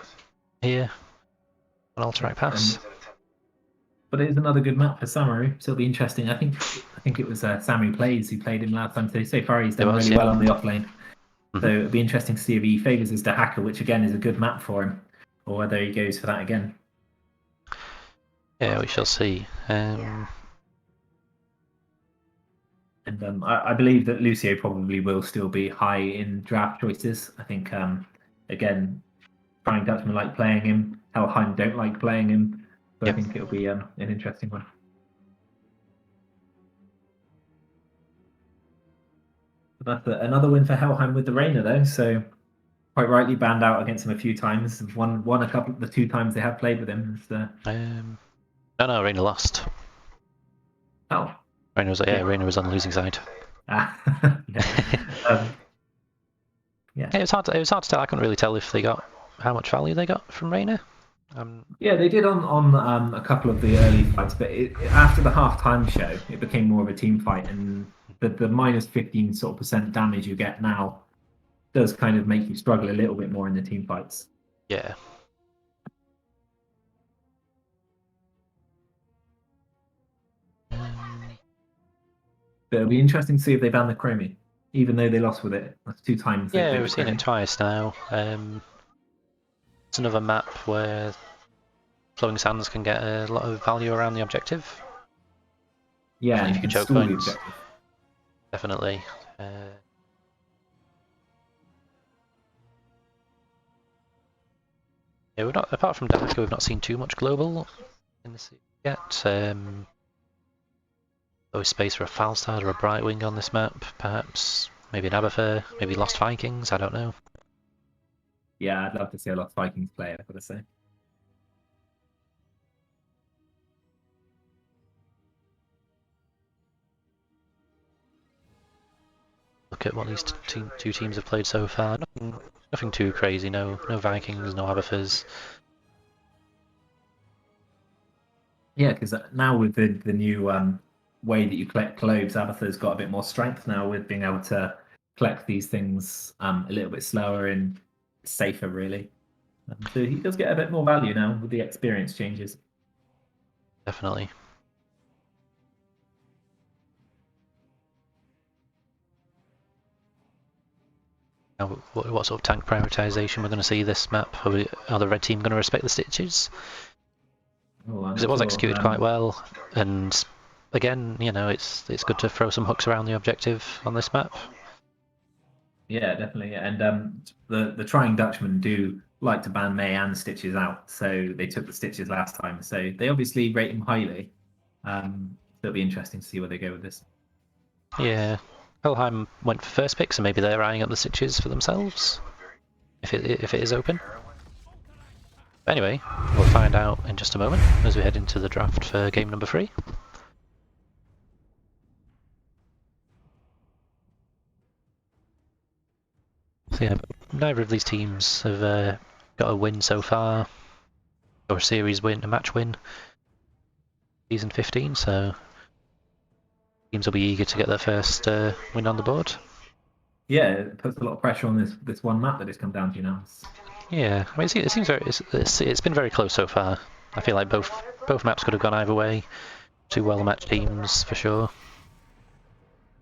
[SPEAKER 1] here on Alterac Pass.
[SPEAKER 2] But it is another good map for Samaru, so it'll be interesting. I think it was Samu Plays who played him last time. So far he's done really well on the offlane. So it'll be interesting to see if he favours his Dahaka, which again is a good map for him, or whether he goes for that again.
[SPEAKER 1] Yeah, we shall see.
[SPEAKER 2] And I believe that Lucio probably will still be high in draft choices. I think, again, Trying Dutchmen like playing him. Helheim don't like playing him. So I think it'll be an interesting one. That's another win for Helheim with the Rainer, though. So quite rightly banned out against him a few times. Won a couple the 2 times they have played with him.
[SPEAKER 1] No, Rainer lost.
[SPEAKER 2] Oh.
[SPEAKER 1] Rainer was on the losing side.
[SPEAKER 2] Yeah.
[SPEAKER 1] It was hard to tell. I couldn't really tell if they got how much value they got from Rainer.
[SPEAKER 2] Yeah, they did on a couple of the early fights, but after the half-time show, it became more of a team fight, and the minus 15 sort of % damage you get now does kind of make you struggle a little bit more in the team fights.
[SPEAKER 1] Yeah.
[SPEAKER 2] But it'll be interesting to see if they ban the Chromie, even though they lost with it. That's 2 times.
[SPEAKER 1] Yeah, we've seen it twice now. It's another map where Flowing Sands can get a lot of value around the objective.
[SPEAKER 2] Yeah,
[SPEAKER 1] if you can choke points. Definitely. Yeah, we've not, apart from Dahaka, we've not seen too much global in this yet. Always space for a Falstad or a Brightwing on this map, perhaps. Maybe an Abathur, maybe Lost Vikings, I don't know.
[SPEAKER 2] Yeah, I'd love to see a Lost Vikings player, I've got to say.
[SPEAKER 1] Look at what these two teams have played so far. Nothing too crazy. No Vikings, no Abathurs.
[SPEAKER 2] Yeah, because now with the new way that you collect cloves, Abathur's got a bit more strength now with being able to collect these things a little bit slower and safer, really. So he does get a bit more value now with the experience changes.
[SPEAKER 1] Definitely. Now, what sort of tank prioritization we're going to see this map? Are the red team going to respect the stitches? Because it was executed quite well, and again, you know, it's good to throw some hooks around the objective on this map.
[SPEAKER 2] Yeah, definitely. And the trying Dutchmen do like to ban May and Stitches out, so they took the Stitches last time. So they obviously rate him highly. So it'll be interesting to see where they go with this.
[SPEAKER 1] Yeah, Helheim went for first pick, so maybe they're eyeing up the stitches for themselves, if it is open. But anyway, we'll find out in just a moment as we head into the draft for game number 3. So yeah, neither of these teams have got a win so far, or a series win, a match win, season 15, so teams will be eager to get their first win on the board.
[SPEAKER 2] Yeah, it puts a lot of pressure on this one map that it's come down to now.
[SPEAKER 1] Yeah, I mean, it seems very, it's been very close so far. I feel like both maps could have gone either way. Two well-matched teams for sure.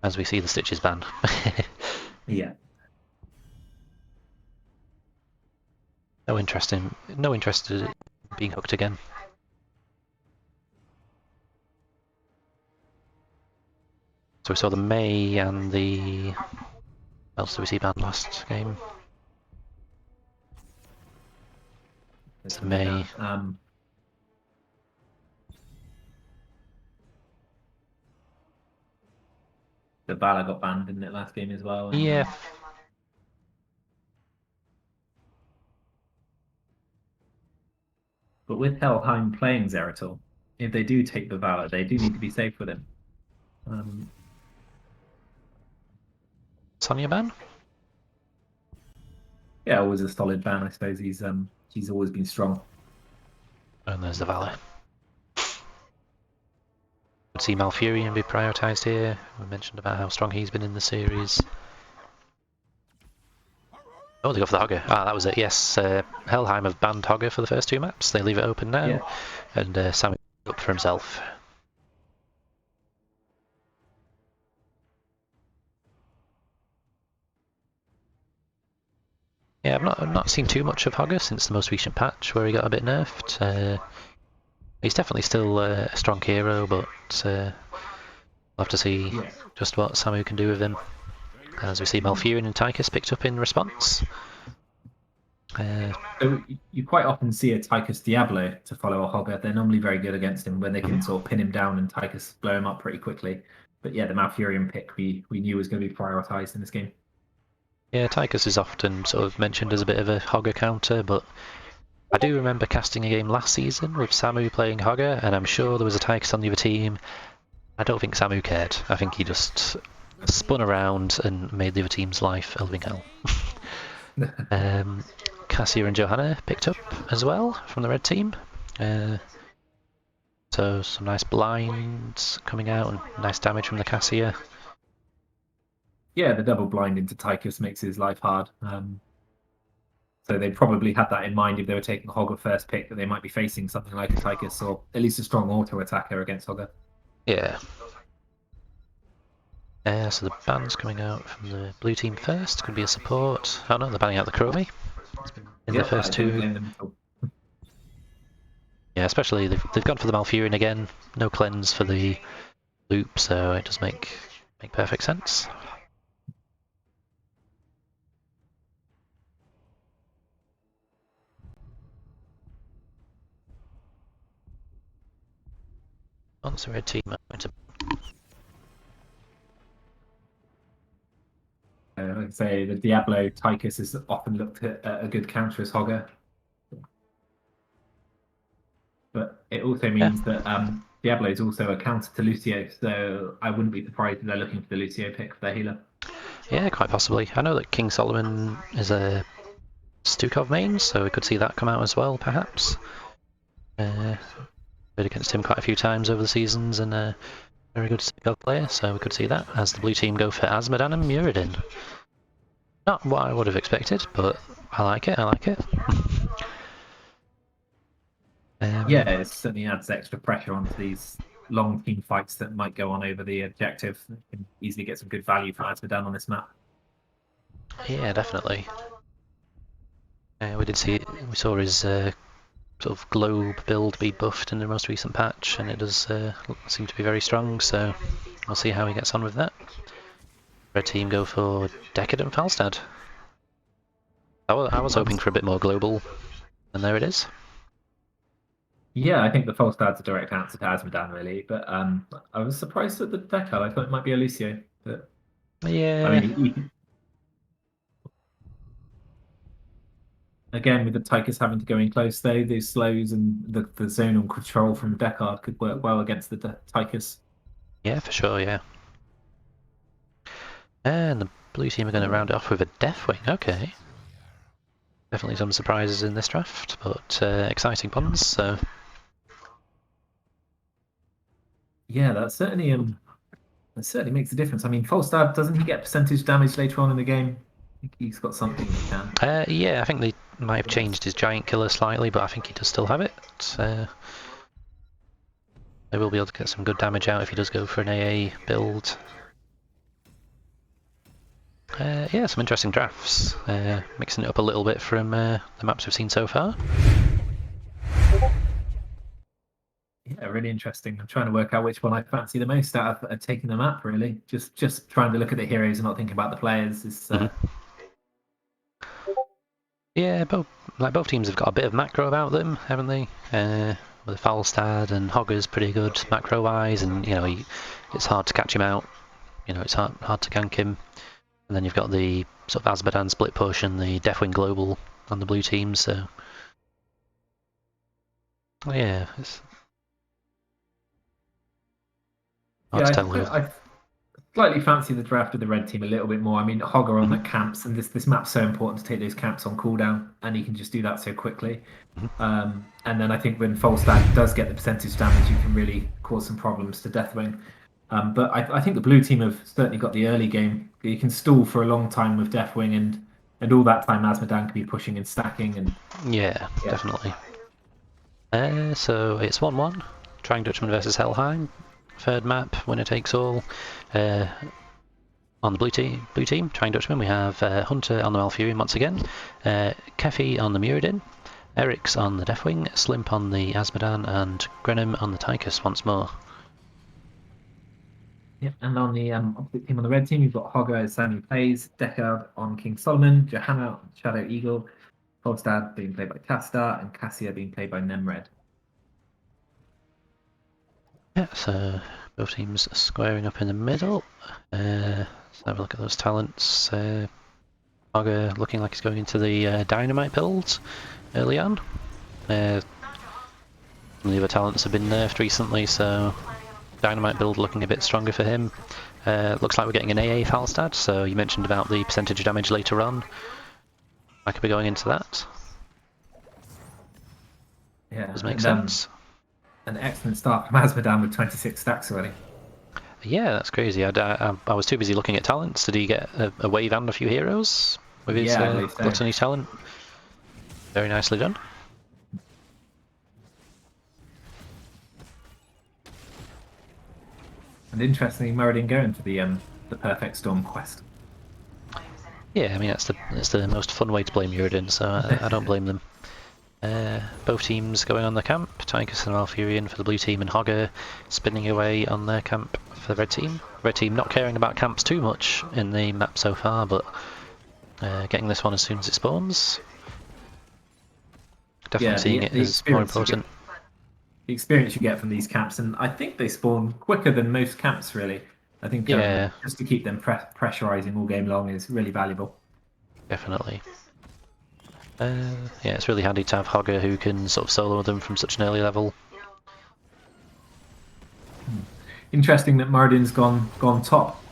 [SPEAKER 1] As we see the Stitches ban.
[SPEAKER 2] Yeah.
[SPEAKER 1] No interest in being hooked again. So we saw the May and the... What else did we see banned last game? It's the May.
[SPEAKER 2] The Valor got banned, didn't it, last game as well? And,
[SPEAKER 1] Yeah.
[SPEAKER 2] But with Helheim playing Zeratul, if they do take the Valor, they do need to be safe with him.
[SPEAKER 1] Sonya ban?
[SPEAKER 2] Yeah, always a solid ban. I suppose he's always been strong.
[SPEAKER 1] And there's the Valor. Would see Malfurion be prioritised here. We mentioned about how strong he's been in the series. Oh, they go for the Hogger. Ah, that was it, yes. Helheim have banned Hogger for the first 2 maps. They leave it open now. Yeah. And Sammy up for himself. Yeah, I've not seen too much of Hogger since the most recent patch where he got a bit nerfed. He's definitely still a strong hero, but we'll have to see just what Samu can do with him. As we see Malfurion and Tychus picked up in response.
[SPEAKER 2] So you quite often see a Tychus Diablo to follow a Hogger. They're normally very good against him when they can sort of pin him down and Tychus blow him up pretty quickly. But yeah, the Malfurion pick we knew was going to be prioritised in this game.
[SPEAKER 1] Yeah, Tychus is often sort of mentioned as a bit of a Hogger counter, but I do remember casting a game last season with Samu playing Hogger, and I'm sure there was a Tychus on the other team. I don't think Samu cared. I think he just spun around and made the other team's life a living hell. Cassia and Johanna picked up as well from the red team. So some nice blinds coming out and nice damage from the Cassia.
[SPEAKER 2] Yeah, the double blind into Tychus makes his life hard. So they probably had that in mind if they were taking Hogger first pick, that they might be facing something like a Tychus or at least a strong auto attacker against Hogger.
[SPEAKER 1] Yeah. So the ban's coming out from the blue team first. Could be a support. Oh no, they're banning out the Chromie. In the first 2. Yeah, especially they've gone for the Malfurion again. No cleanse for the loop, so it does make perfect sense. Once the red team are going to...
[SPEAKER 2] Like I say, the Diablo Tychus is often looked at a good counter as Hogger. But it also means that Diablo is also a counter to Lucio, so I wouldn't be surprised if they're looking for the Lucio pick for their healer.
[SPEAKER 1] Yeah, quite possibly. I know that King Solomon is a Stukov main, so we could see that come out as well, perhaps. Played against him quite a few times over the seasons, and very good Stukov player, so we could see that as the blue team go for Asmodan and Muradin. Not what I would have expected, but I like it, I like it.
[SPEAKER 2] Yeah, it certainly adds extra pressure onto these long team fights that might go on over the objective. You can easily get some good value for Azmodan on this map.
[SPEAKER 1] Yeah, definitely. We saw his sort of globe build be buffed in the most recent patch, and it does seem to be very strong, so we'll see how he gets on with that. Red team go for Decadent Falstad. I was hoping for a bit more global, and there it is.
[SPEAKER 2] Yeah, I think the Falstad's a direct answer to Azmodan, really. But I was surprised at the deck card. I thought it might be a Lucio. But I
[SPEAKER 1] Yeah,
[SPEAKER 2] mean, again, with the Tychus having to go in close, though, those slows and the zonal control from Deckard could work well against the Tychus.
[SPEAKER 1] yeah, for sure, yeah. And the blue team are going to round it off with a Deathwing, okay. Definitely some surprises in this draft, but exciting ones, so...
[SPEAKER 2] Yeah, that certainly makes a difference. I mean, Falstad, doesn't he get percentage damage later on in the game? I think he's got something he can.
[SPEAKER 1] Yeah, I think they might have changed his Giant Killer slightly, but I think he does still have it. They will be able to get some good damage out if he does go for an AA build. Yeah, some interesting drafts. Mixing it up a little bit from the maps we've seen so far.
[SPEAKER 2] Yeah, really interesting. I'm trying to work out which one I fancy the most out of taking the map, really. Just trying to look at the heroes and not thinking about the players.
[SPEAKER 1] Yeah, both teams have got a bit of macro about them, haven't they? With Falstad and Hogger's pretty good macro-wise, and you know it's hard to catch him out. You know it's hard to gank him. And then you've got the sort of Azmodan split push and the Deathwing global on the blue team. So yeah, it's hard to tell.
[SPEAKER 2] I slightly fancy the draft of the red team a little bit more. I mean, Hogger on the camps, and this map's so important to take those camps on cooldown, and he can just do that so quickly. And then I think when Falstad does get the percentage damage, you can really cause some problems to Deathwing. But I think the blue team have certainly got the early game. You can stall for a long time with Deathwing, and all that time Azmodan can be pushing and stacking. And
[SPEAKER 1] Yeah, definitely. So it's 1-1. Trying Dutchman versus Helheim. Third map, winner takes all. On the blue team, Trying Dutchman, we have Hunter on the Malfurion once again, Kefi on the Muradin, Eric's on the Deathwing, Slimp on the Azmodan, and Grenham on the Tychus once more.
[SPEAKER 2] Yep, and on the opposite team on the red team, you've got Hogger as Sammy plays, Deckard on King Solomon, Johanna on Shadow Eagle, Falstad being played by Castar, and Cassia being played by Nemred.
[SPEAKER 1] Yeah, so both teams squaring up in the middle. Let's have a look at those talents. Hogger looking like he's going into the Dynamite build early on. Some of the other talents have been nerfed recently, so Dynamite build looking a bit stronger for him. Looks like we're getting an AA Falstad, so you mentioned about the percentage damage later on. I could be going into that.
[SPEAKER 2] Yeah,
[SPEAKER 1] Does make sense.
[SPEAKER 2] An excellent start from Azmodan with 26 stacks already.
[SPEAKER 1] Yeah, that's crazy. I was too busy looking at talents. Did he get a wave and a few heroes with his Gluttony talent? Very nicely done.
[SPEAKER 2] And interestingly, Muradin going for the Perfect Storm quest.
[SPEAKER 1] Yeah, I mean that's the most fun way to play Muradin, so I don't blame them. Both teams going on the camp. Tychus and Malfurion for the blue team, and Hogger spinning away on their camp for the red team. Red team not caring about camps too much in the map so far, but getting this one as soon as it spawns. Definitely seeing it as more important.
[SPEAKER 2] The experience you get from these camps, and I think they spawn quicker than most camps, really. I think just to keep them pressurizing all game long is really valuable.
[SPEAKER 1] Definitely. Yeah, it's really handy to have Hogger who can sort of solo them from such an early level.
[SPEAKER 2] Interesting that Muradin's gone top.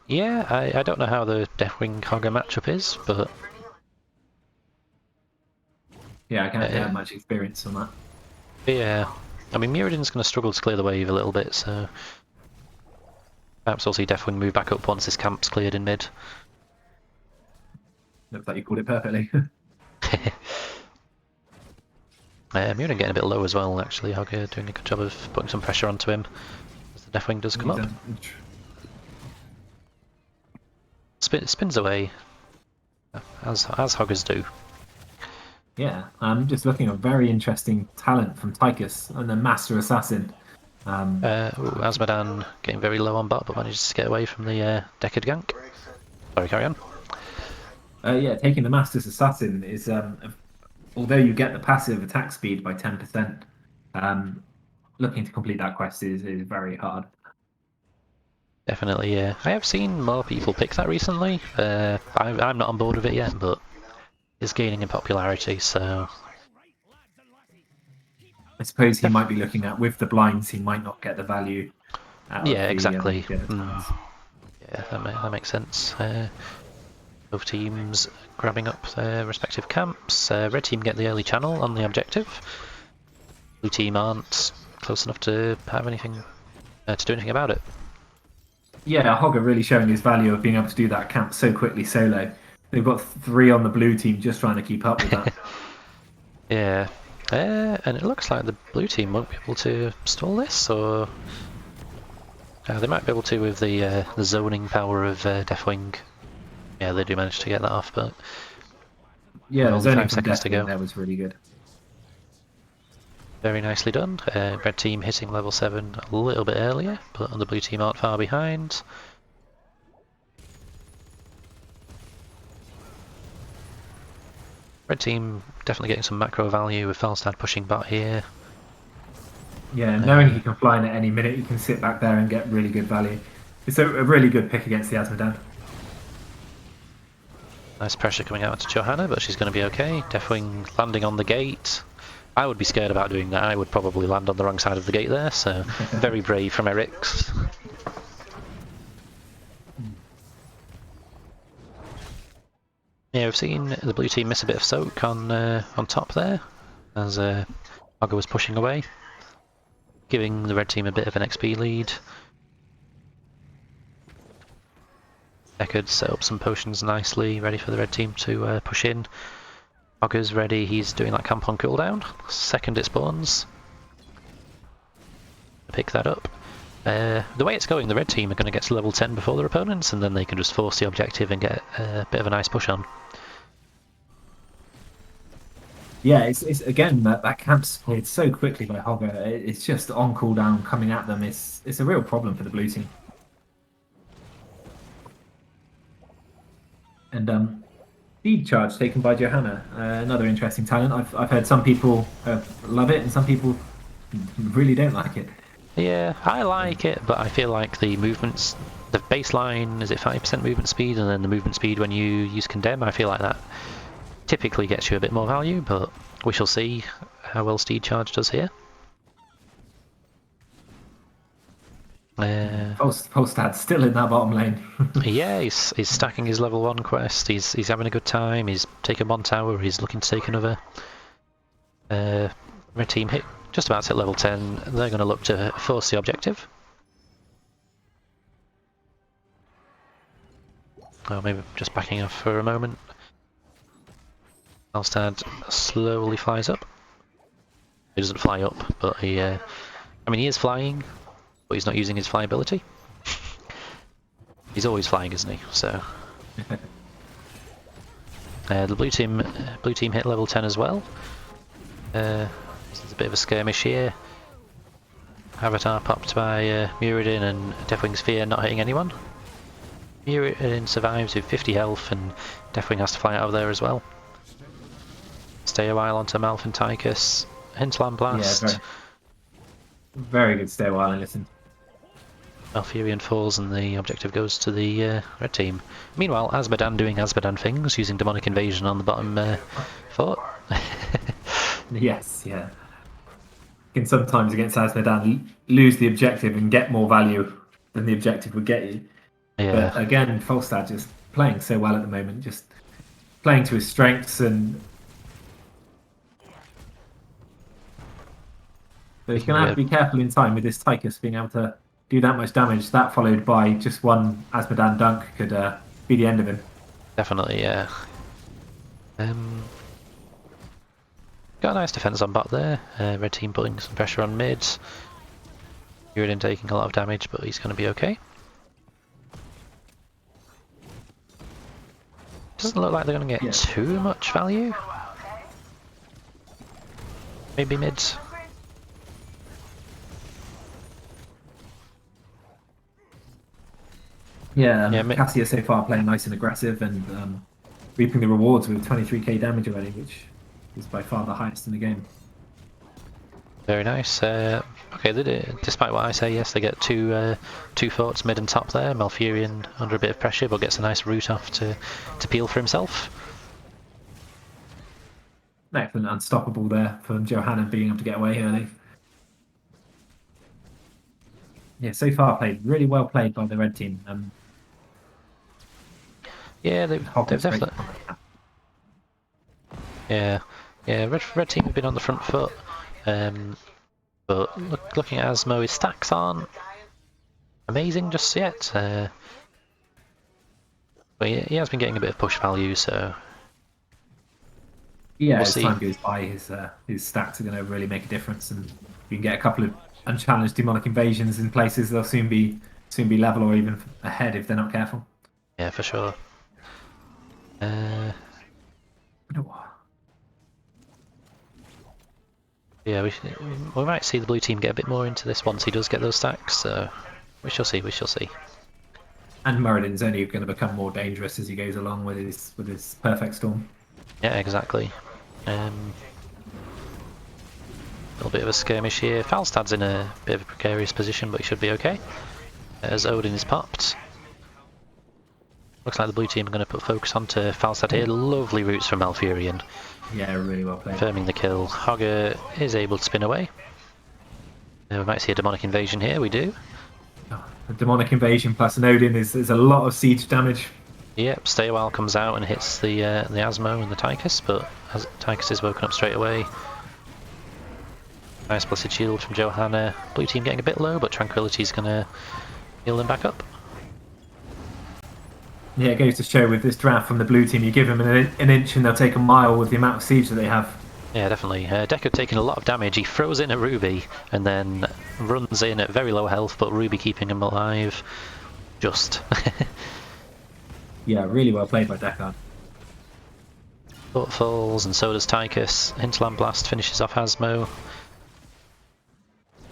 [SPEAKER 1] Yeah, I don't know how the Deathwing Hogger matchup is, but
[SPEAKER 2] yeah, I can't have much experience on that.
[SPEAKER 1] Yeah, I mean Muradin's going to struggle to clear the wave a little bit, so Perhaps we'll see Deathwing move back up once this camp's cleared in mid.
[SPEAKER 2] Looks like you called it perfectly.
[SPEAKER 1] Murin getting a bit low as well, actually. Hogger doing a good job of putting some pressure onto him as the Deathwing does come up. Spins away, as Hoggers do.
[SPEAKER 2] Yeah, I'm just looking at a very interesting talent from Tychus and the Master Assassin.
[SPEAKER 1] Azmodan getting very low on bot, but manages to get away from the Decad gank. Sorry, carry on.
[SPEAKER 2] Yeah, taking the Master's Assassin is, although you get the passive attack speed by 10%, looking to complete that quest is very hard.
[SPEAKER 1] Definitely, yeah. I have seen more people pick that recently. I'm not on board with it yet, but it's gaining in popularity, so...
[SPEAKER 2] I suppose he might be looking at, with the blinds, he might not get the value out
[SPEAKER 1] yeah,
[SPEAKER 2] of the,
[SPEAKER 1] exactly.
[SPEAKER 2] Yeah,
[SPEAKER 1] that makes sense. Both teams grabbing up their respective camps. Red team get the early channel on the objective. Blue team aren't close enough to have anything to do anything about it.
[SPEAKER 2] Yeah, Hogger really showing his value of being able to do that camp so quickly solo. They've got 3 on the blue team just trying to keep up with that.
[SPEAKER 1] Yeah, and it looks like the blue team won't be able to stall this, or they might be able to with the zoning power of Deathwing. Yeah, they do manage to get that off, but
[SPEAKER 2] yeah,
[SPEAKER 1] only 5 seconds to go.
[SPEAKER 2] That was really good.
[SPEAKER 1] Very nicely done. Red team hitting level 7 a little bit earlier, but the blue team aren't far behind. Red team definitely getting some macro value with Falstad pushing bot here.
[SPEAKER 2] Yeah, knowing he can fly in at any minute, you can sit back there and get really good value. It's a really good pick against the Azmodan.
[SPEAKER 1] Nice pressure coming out to Johanna, but she's going to be okay. Deathwing landing on the gate. I would be scared about doing that. I would probably land on the wrong side of the gate there, so very brave from Eric's. Yeah, we've seen the blue team miss a bit of soak on top there, as Hogger was pushing away, giving the red team a bit of an XP lead. Deckard set up some potions nicely, ready for the red team to push in. Hogger's ready, he's doing that camp on cooldown. Second it spawns. Pick that up. The way it's going, the red team are going to get to level 10 before their opponents, and then they can just force the objective and get a bit of a nice push on.
[SPEAKER 2] Yeah, it's again that camp's played so quickly by Hogger. It's just on cooldown coming at them. It's a real problem for the blue team. And speed charge taken by Johanna, another interesting talent. I've heard some people love it and some people really don't like it.
[SPEAKER 1] Yeah, I like it, but I feel like the movements, the baseline, is it 5% movement speed, and then the movement speed when you use Condemn, I feel like that typically gets you a bit more value, but we shall see how well Steed Charge does here.
[SPEAKER 2] Polstad's still in that bottom lane.
[SPEAKER 1] Yeah, he's stacking his level 1 quest, he's having a good time, he's taken 1 tower, he's looking to take another. Red team hit just about to hit level 10, they're going to look to force the objective. Oh, maybe just backing off for a moment. Alstad slowly flies up. He doesn't fly up, but he is flying, but he's not using his fly ability. He's always flying, isn't he? So the blue team hit level 10 as well. There's a bit of a skirmish here. Avatar popped by Muradin, and Deathwing's Fear not hitting anyone. Muradin survives with 50 health, and Deathwing has to fly out of there as well. Stay a while onto Malf and Tychus. Hinterland Blast.
[SPEAKER 2] Yeah, very good stay a while and listen.
[SPEAKER 1] Malfurion falls and the objective goes to the red team. Meanwhile, Azmodan doing Azmodan things, using Demonic Invasion on the bottom fort.
[SPEAKER 2] Yes, yeah. You can sometimes against Azmodan lose the objective and get more value than the objective would get you.
[SPEAKER 1] Yeah.
[SPEAKER 2] But again, Falstad just playing so well at the moment, just playing to his strengths, and so he's going to have to be careful in time with this Tychus being able to do that much damage, that followed by just one Asmodan dunk could be the end of him.
[SPEAKER 1] Definitely, yeah. Got a nice defense on bot there. Red team putting some pressure on mid. Muradin taking a lot of damage, but he's going to be okay. Doesn't look like they're going to get too much value. Maybe mid.
[SPEAKER 2] Yeah, Cassia so far playing nice and aggressive and reaping the rewards with 23k damage already, which is by far the highest in the game.
[SPEAKER 1] Very nice. Okay, despite what I say, yes, they get two forts mid and top there. Malfurion under a bit of pressure, but gets a nice route off to peel for himself.
[SPEAKER 2] Excellent, unstoppable there from Johanna being able to get away early. Yeah, so far really well played by the red team.
[SPEAKER 1] Yeah, they've definitely. Yeah, red team have been on the front foot. But looking at Asmo, his stacks aren't amazing just yet. But he has been getting a bit of push value, so
[SPEAKER 2] yeah,
[SPEAKER 1] we'll
[SPEAKER 2] as
[SPEAKER 1] see.
[SPEAKER 2] time goes by, his stats are going to really make a difference, and you can get a couple of unchallenged demonic invasions in places. They'll soon be level or even ahead if they're not careful.
[SPEAKER 1] Yeah, for sure. Yeah, we might see the blue team get a bit more into this once he does get those stacks, so we shall see, we shall see.
[SPEAKER 2] And Muradin's only going to become more dangerous as he goes along with his perfect storm.
[SPEAKER 1] Yeah, exactly. A little bit of a skirmish here. Falstad's in a bit of a precarious position, but he should be okay. As Odin is popped. Looks like the blue team are going to put focus onto Falstad here. Lovely routes from Malfurion.
[SPEAKER 2] Yeah, really well played.
[SPEAKER 1] Confirming the kill. Hogger is able to spin away. We might see a demonic invasion here, we do.
[SPEAKER 2] A demonic invasion plus an Odin is a lot of siege damage.
[SPEAKER 1] Yep, Stay a While comes out and hits the Asmo and the Tychus, but Tychus is woken up straight away. Nice Blessed Shield from Johanna. Blue team getting a bit low, but Tranquility's going to heal them back up.
[SPEAKER 2] Yeah, it goes to show with this draft from the blue team, you give them an inch and they'll take a mile with the amount of siege that they have.
[SPEAKER 1] Yeah, definitely. Deco taking a lot of damage. He throws in a Ruby and then runs in at very low health, but Ruby keeping him alive. Just.
[SPEAKER 2] Yeah, really well played by Deckard.
[SPEAKER 1] Foot falls, and so does Tychus. Hinterland Blast finishes off Asmo.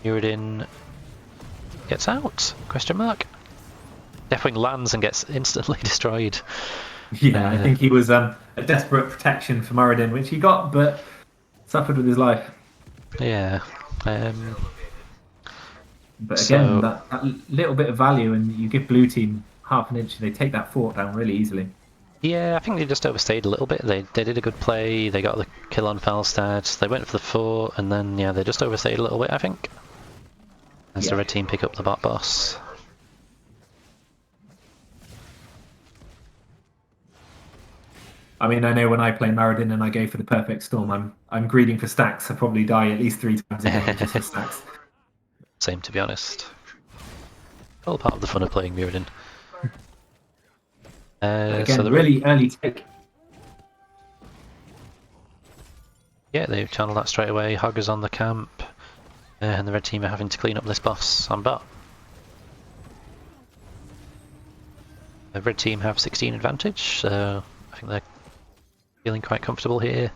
[SPEAKER 1] Muradin gets out? Question mark. Deathwing lands and gets instantly destroyed.
[SPEAKER 2] Yeah, I think he was a desperate protection for Muradin, which he got, but suffered with his life.
[SPEAKER 1] Yeah.
[SPEAKER 2] But again, that little bit of value, and you give blue team half an inch, they take that fort down really easily.
[SPEAKER 1] Yeah, I think they just overstayed a little bit. They did a good play, they got the kill on Falstad, they went for the fort, and then yeah, they just overstayed a little bit, I think. As the red team pick up the bot boss.
[SPEAKER 2] I mean, I know when I play Muradin and I go for the perfect storm, I'm greeding for stacks. I probably die at least 3 times a game just for stacks.
[SPEAKER 1] Same, to be honest. All part of the fun of playing Muradin.
[SPEAKER 2] Again,
[SPEAKER 1] so
[SPEAKER 2] really early take.
[SPEAKER 1] Yeah, they've channeled that straight away. Hogger's on the camp, and the red team are having to clean up this boss on bot. The red team have 16 advantage, so I think they're feeling quite comfortable here.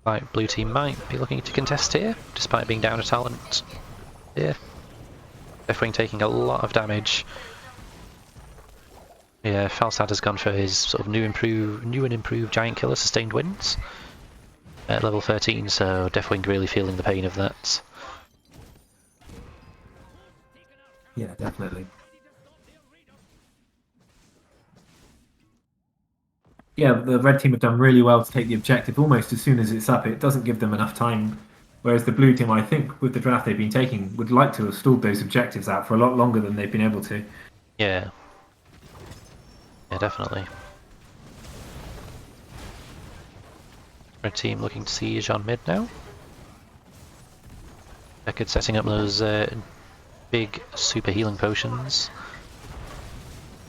[SPEAKER 1] Like blue team might be looking to contest here, despite being down a talent here. Deathwing taking a lot of damage. Yeah, Falstad has gone for his sort of new and improved Giant Killer Sustained Winds at level 13, so Deathwing really feeling the pain of that.
[SPEAKER 2] Yeah, definitely. Yeah, the red team have done really well to take the objective almost as soon as it's up. It doesn't give them enough time. Whereas the blue team, I think, with the draft they've been taking, would like to have stalled those objectives out for a lot longer than they've been able to.
[SPEAKER 1] Yeah. Yeah, definitely. Red team looking to siege on mid now. Deckard setting up those big super healing potions,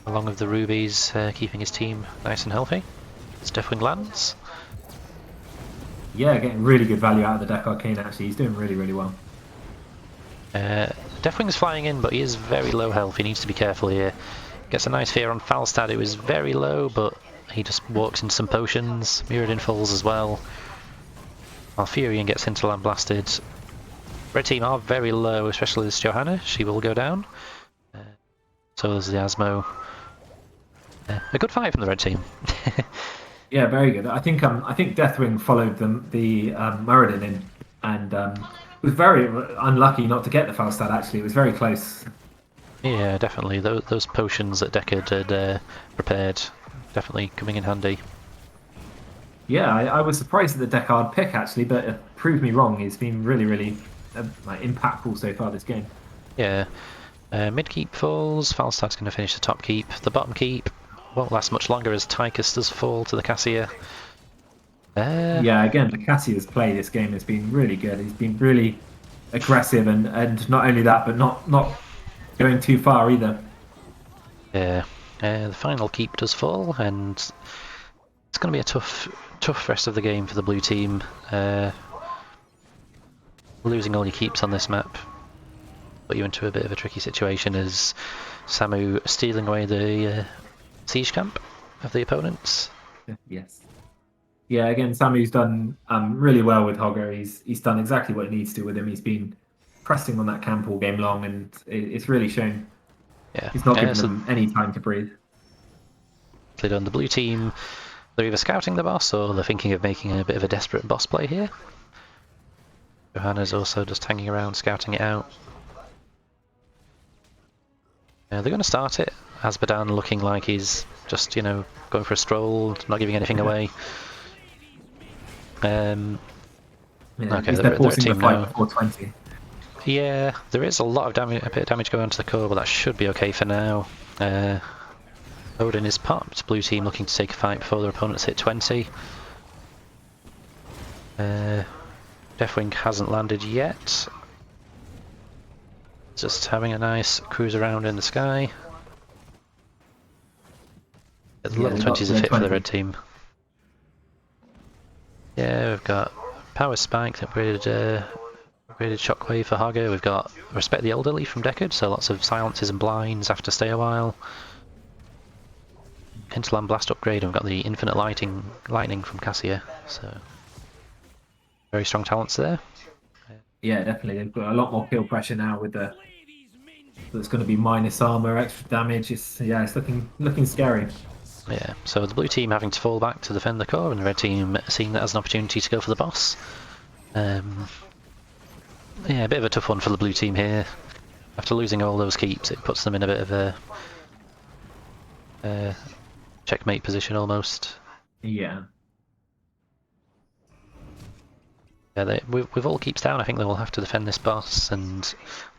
[SPEAKER 1] along with the rubies, keeping his team nice and healthy. As Deathwing lands.
[SPEAKER 2] Yeah, getting really good value out of the deck Arcane actually. He's doing really, really well.
[SPEAKER 1] Deathwing's flying in, but he is very low health. He needs to be careful here. Gets a nice fear on Falstad, who is very low, but he just walks into some potions. Mirrodin falls as well. While Furion gets hinterland blasted. Red team are very low, especially this Johanna. She will go down. So there's the Asmo. A good fight from the red team.
[SPEAKER 2] Yeah, very good. I think Deathwing followed the Muradin in, and was very unlucky not to get the Falstad. Actually, it was very close.
[SPEAKER 1] Yeah, definitely. Those potions that Deckard had prepared, definitely coming in handy.
[SPEAKER 2] Yeah, I was surprised at the Deckard pick actually, but it proved me wrong. He's been really, really impactful so far this game.
[SPEAKER 1] Yeah. Mid keep falls. Falstad's going to finish the top keep. The bottom keep won't last much longer as Tychus does fall to the Cassia.
[SPEAKER 2] Yeah, again, the Cassia's play this game has been really good. He's been really aggressive, and not only that, but not going too far either.
[SPEAKER 1] Yeah. The final keep does fall, and it's going to be a tough rest of the game for the blue team. Losing all your keeps on this map put you into a bit of a tricky situation as Samu stealing away the siege camp of the opponents.
[SPEAKER 2] Yes. Yeah, again, Samu's done really well with Hogger. He's done exactly what he needs to with him. He's been pressing on that camp all game long, and it's really shown.
[SPEAKER 1] Yeah.
[SPEAKER 2] He's not giving them any time to breathe.
[SPEAKER 1] On the blue team, they're either scouting the boss or they're thinking of making a bit of a desperate boss play here. Johanna's also just hanging around, scouting it out. They're going to start it. Asbadan looking like he's just, going for a stroll, not giving anything away. Okay,
[SPEAKER 2] they're forcing the fight before 20.
[SPEAKER 1] Yeah, there is a bit of damage going on to the core, but that should be okay for now. Odin is popped. Blue team looking to take a fight before their opponents hit 20. Deathwing hasn't landed yet. Just having a nice cruise around in the sky. The level 20s are fit for the red team. Yeah, we've got Power Spike, upgraded Shockwave for Haga. We've got Respect the Elderly from Deckard, so lots of silences and blinds have to stay a while. Hinterland Blast upgrade, and we've got the Infinite Lightning from Cassia, so very strong talents there.
[SPEAKER 2] Yeah, definitely. They've got a lot more kill pressure now with the. That's going to be minus armor, extra damage. It's looking scary.
[SPEAKER 1] Yeah, so the blue team having to fall back to defend the core, and the red team seeing that as an opportunity to go for the boss. Yeah, a bit of a tough one for the blue team here. After losing all those keeps, it puts them in a bit of a checkmate position almost.
[SPEAKER 2] Yeah.
[SPEAKER 1] Yeah, with all keeps down, I think they will have to defend this boss, and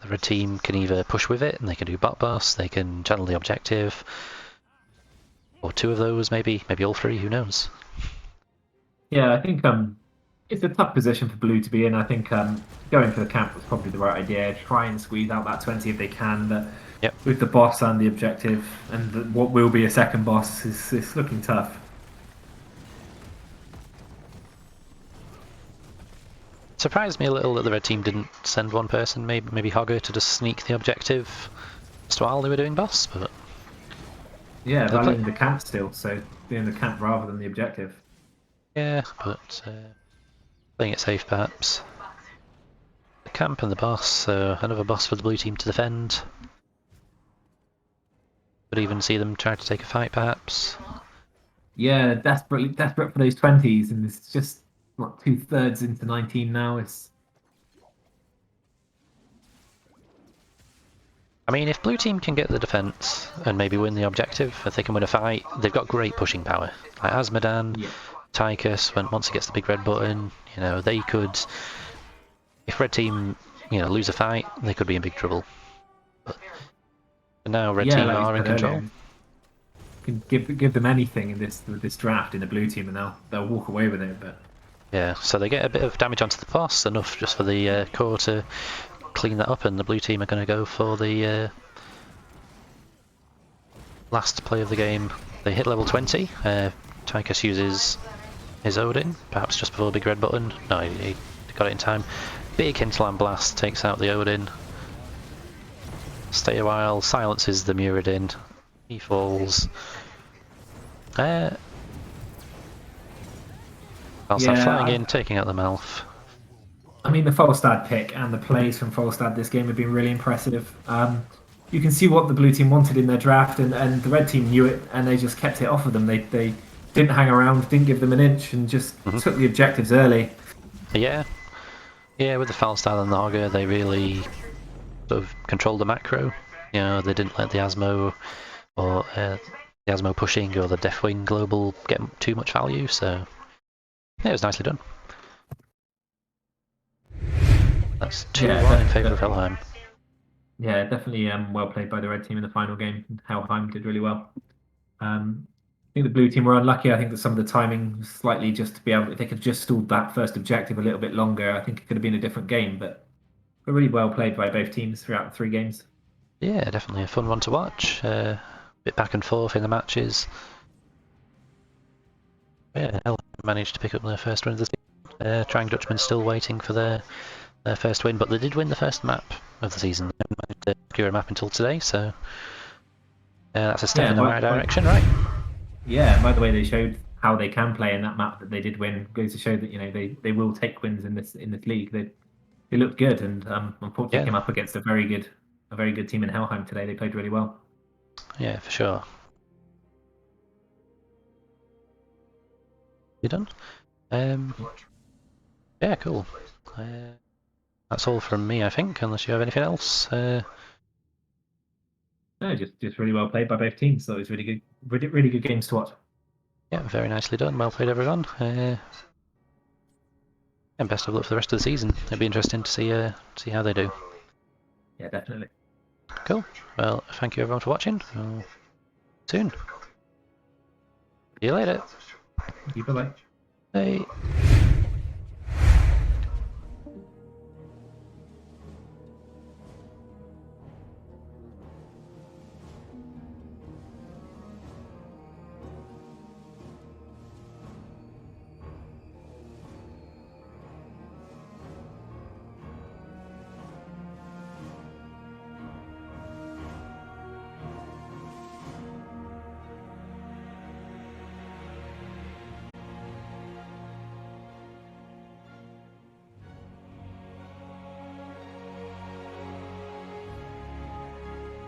[SPEAKER 1] the red team can either push with it, and they can do bot boss, they can channel the objective, or two of those, maybe all three, who knows?
[SPEAKER 2] Yeah, I think it's a tough position for blue to be in. I think going for the camp was probably the right idea. Try and squeeze out that 20 if they can, but with the boss and the objective, and what will be a second boss, it's looking tough.
[SPEAKER 1] Surprised me a little that the red team didn't send one person, maybe Hogger, to just sneak the objective just while they were doing boss, but...
[SPEAKER 2] Yeah, valuing the camp still, so doing the camp rather than the objective.
[SPEAKER 1] Yeah, but playing it safe perhaps. The camp and the boss, so another boss for the blue team to defend. Could even see them try to take a fight perhaps.
[SPEAKER 2] Yeah, desperate for those 20s, and it's just... What, 2/3 into 19 now?
[SPEAKER 1] I mean, if blue team can get the defense and maybe win the objective, if they can win a fight, they've got great pushing power. Like Asmodan, Tychus, once he gets the big red button, they could. If red team, lose a fight, they could be in big trouble. But now red team are in control.
[SPEAKER 2] Can give them anything in this draft in the blue team, and they'll walk away with it. But
[SPEAKER 1] yeah, so they get a bit of damage onto the boss, enough just for the core to clean that up, and the blue team are going to go for the last play of the game. They hit level 20. Tychus uses his Odin, perhaps just before the big red button. No, he got it in time. Big Hinterland Blast takes out the Odin. Stay a while, silences the Muradin. He falls. Falstad flying in, taking out the Malf.
[SPEAKER 2] I mean, the Falstad pick and the plays from Falstad this game have been really impressive. You can see what the blue team wanted in their draft, and the red team knew it, and they just kept it off of them. They didn't hang around, didn't give them an inch, and just took the objectives early.
[SPEAKER 1] Yeah, with the Falstad and the Hogger, they really sort of controlled the macro. You know, they didn't let the Asmo or the Asmo pushing or the Deathwing global get too much value. So yeah, it was nicely done. That's 2-1 in favour of Helheim.
[SPEAKER 2] Yeah, definitely well played by the red team in the final game. Helheim did really well. I think the blue team were unlucky. I think that some of the timing was slightly just to be able, if they could just stalled that first objective a little bit longer, I think it could have been a different game. But really well played by both teams throughout the 3 games.
[SPEAKER 1] Yeah, definitely a fun one to watch. Bit back and forth in the matches. Yeah, Helheim managed to pick up their first win of the season. Trying Dutchmen still waiting for their first win, but they did win the first map of the season. They haven't managed to secure a map until today, so that's a step in the right direction, right?
[SPEAKER 2] Yeah, by the way, they showed how they can play in that map that they did win. Goes to show that they will take wins in this league. They looked good, and unfortunately came up against a very good team in Helheim today. They played really well.
[SPEAKER 1] Yeah, for sure. You done? Yeah, cool. That's all from me, I think, unless you have anything else.
[SPEAKER 2] No, just really well played by both teams. So it was really good games to watch.
[SPEAKER 1] Yeah, very nicely done. Well played, everyone. And best of luck for the rest of the season. It'll be interesting to see how they do.
[SPEAKER 2] Yeah, definitely.
[SPEAKER 1] Cool. Well, thank you everyone for watching. Soon. See you later.
[SPEAKER 2] Bye-bye.
[SPEAKER 1] Bye.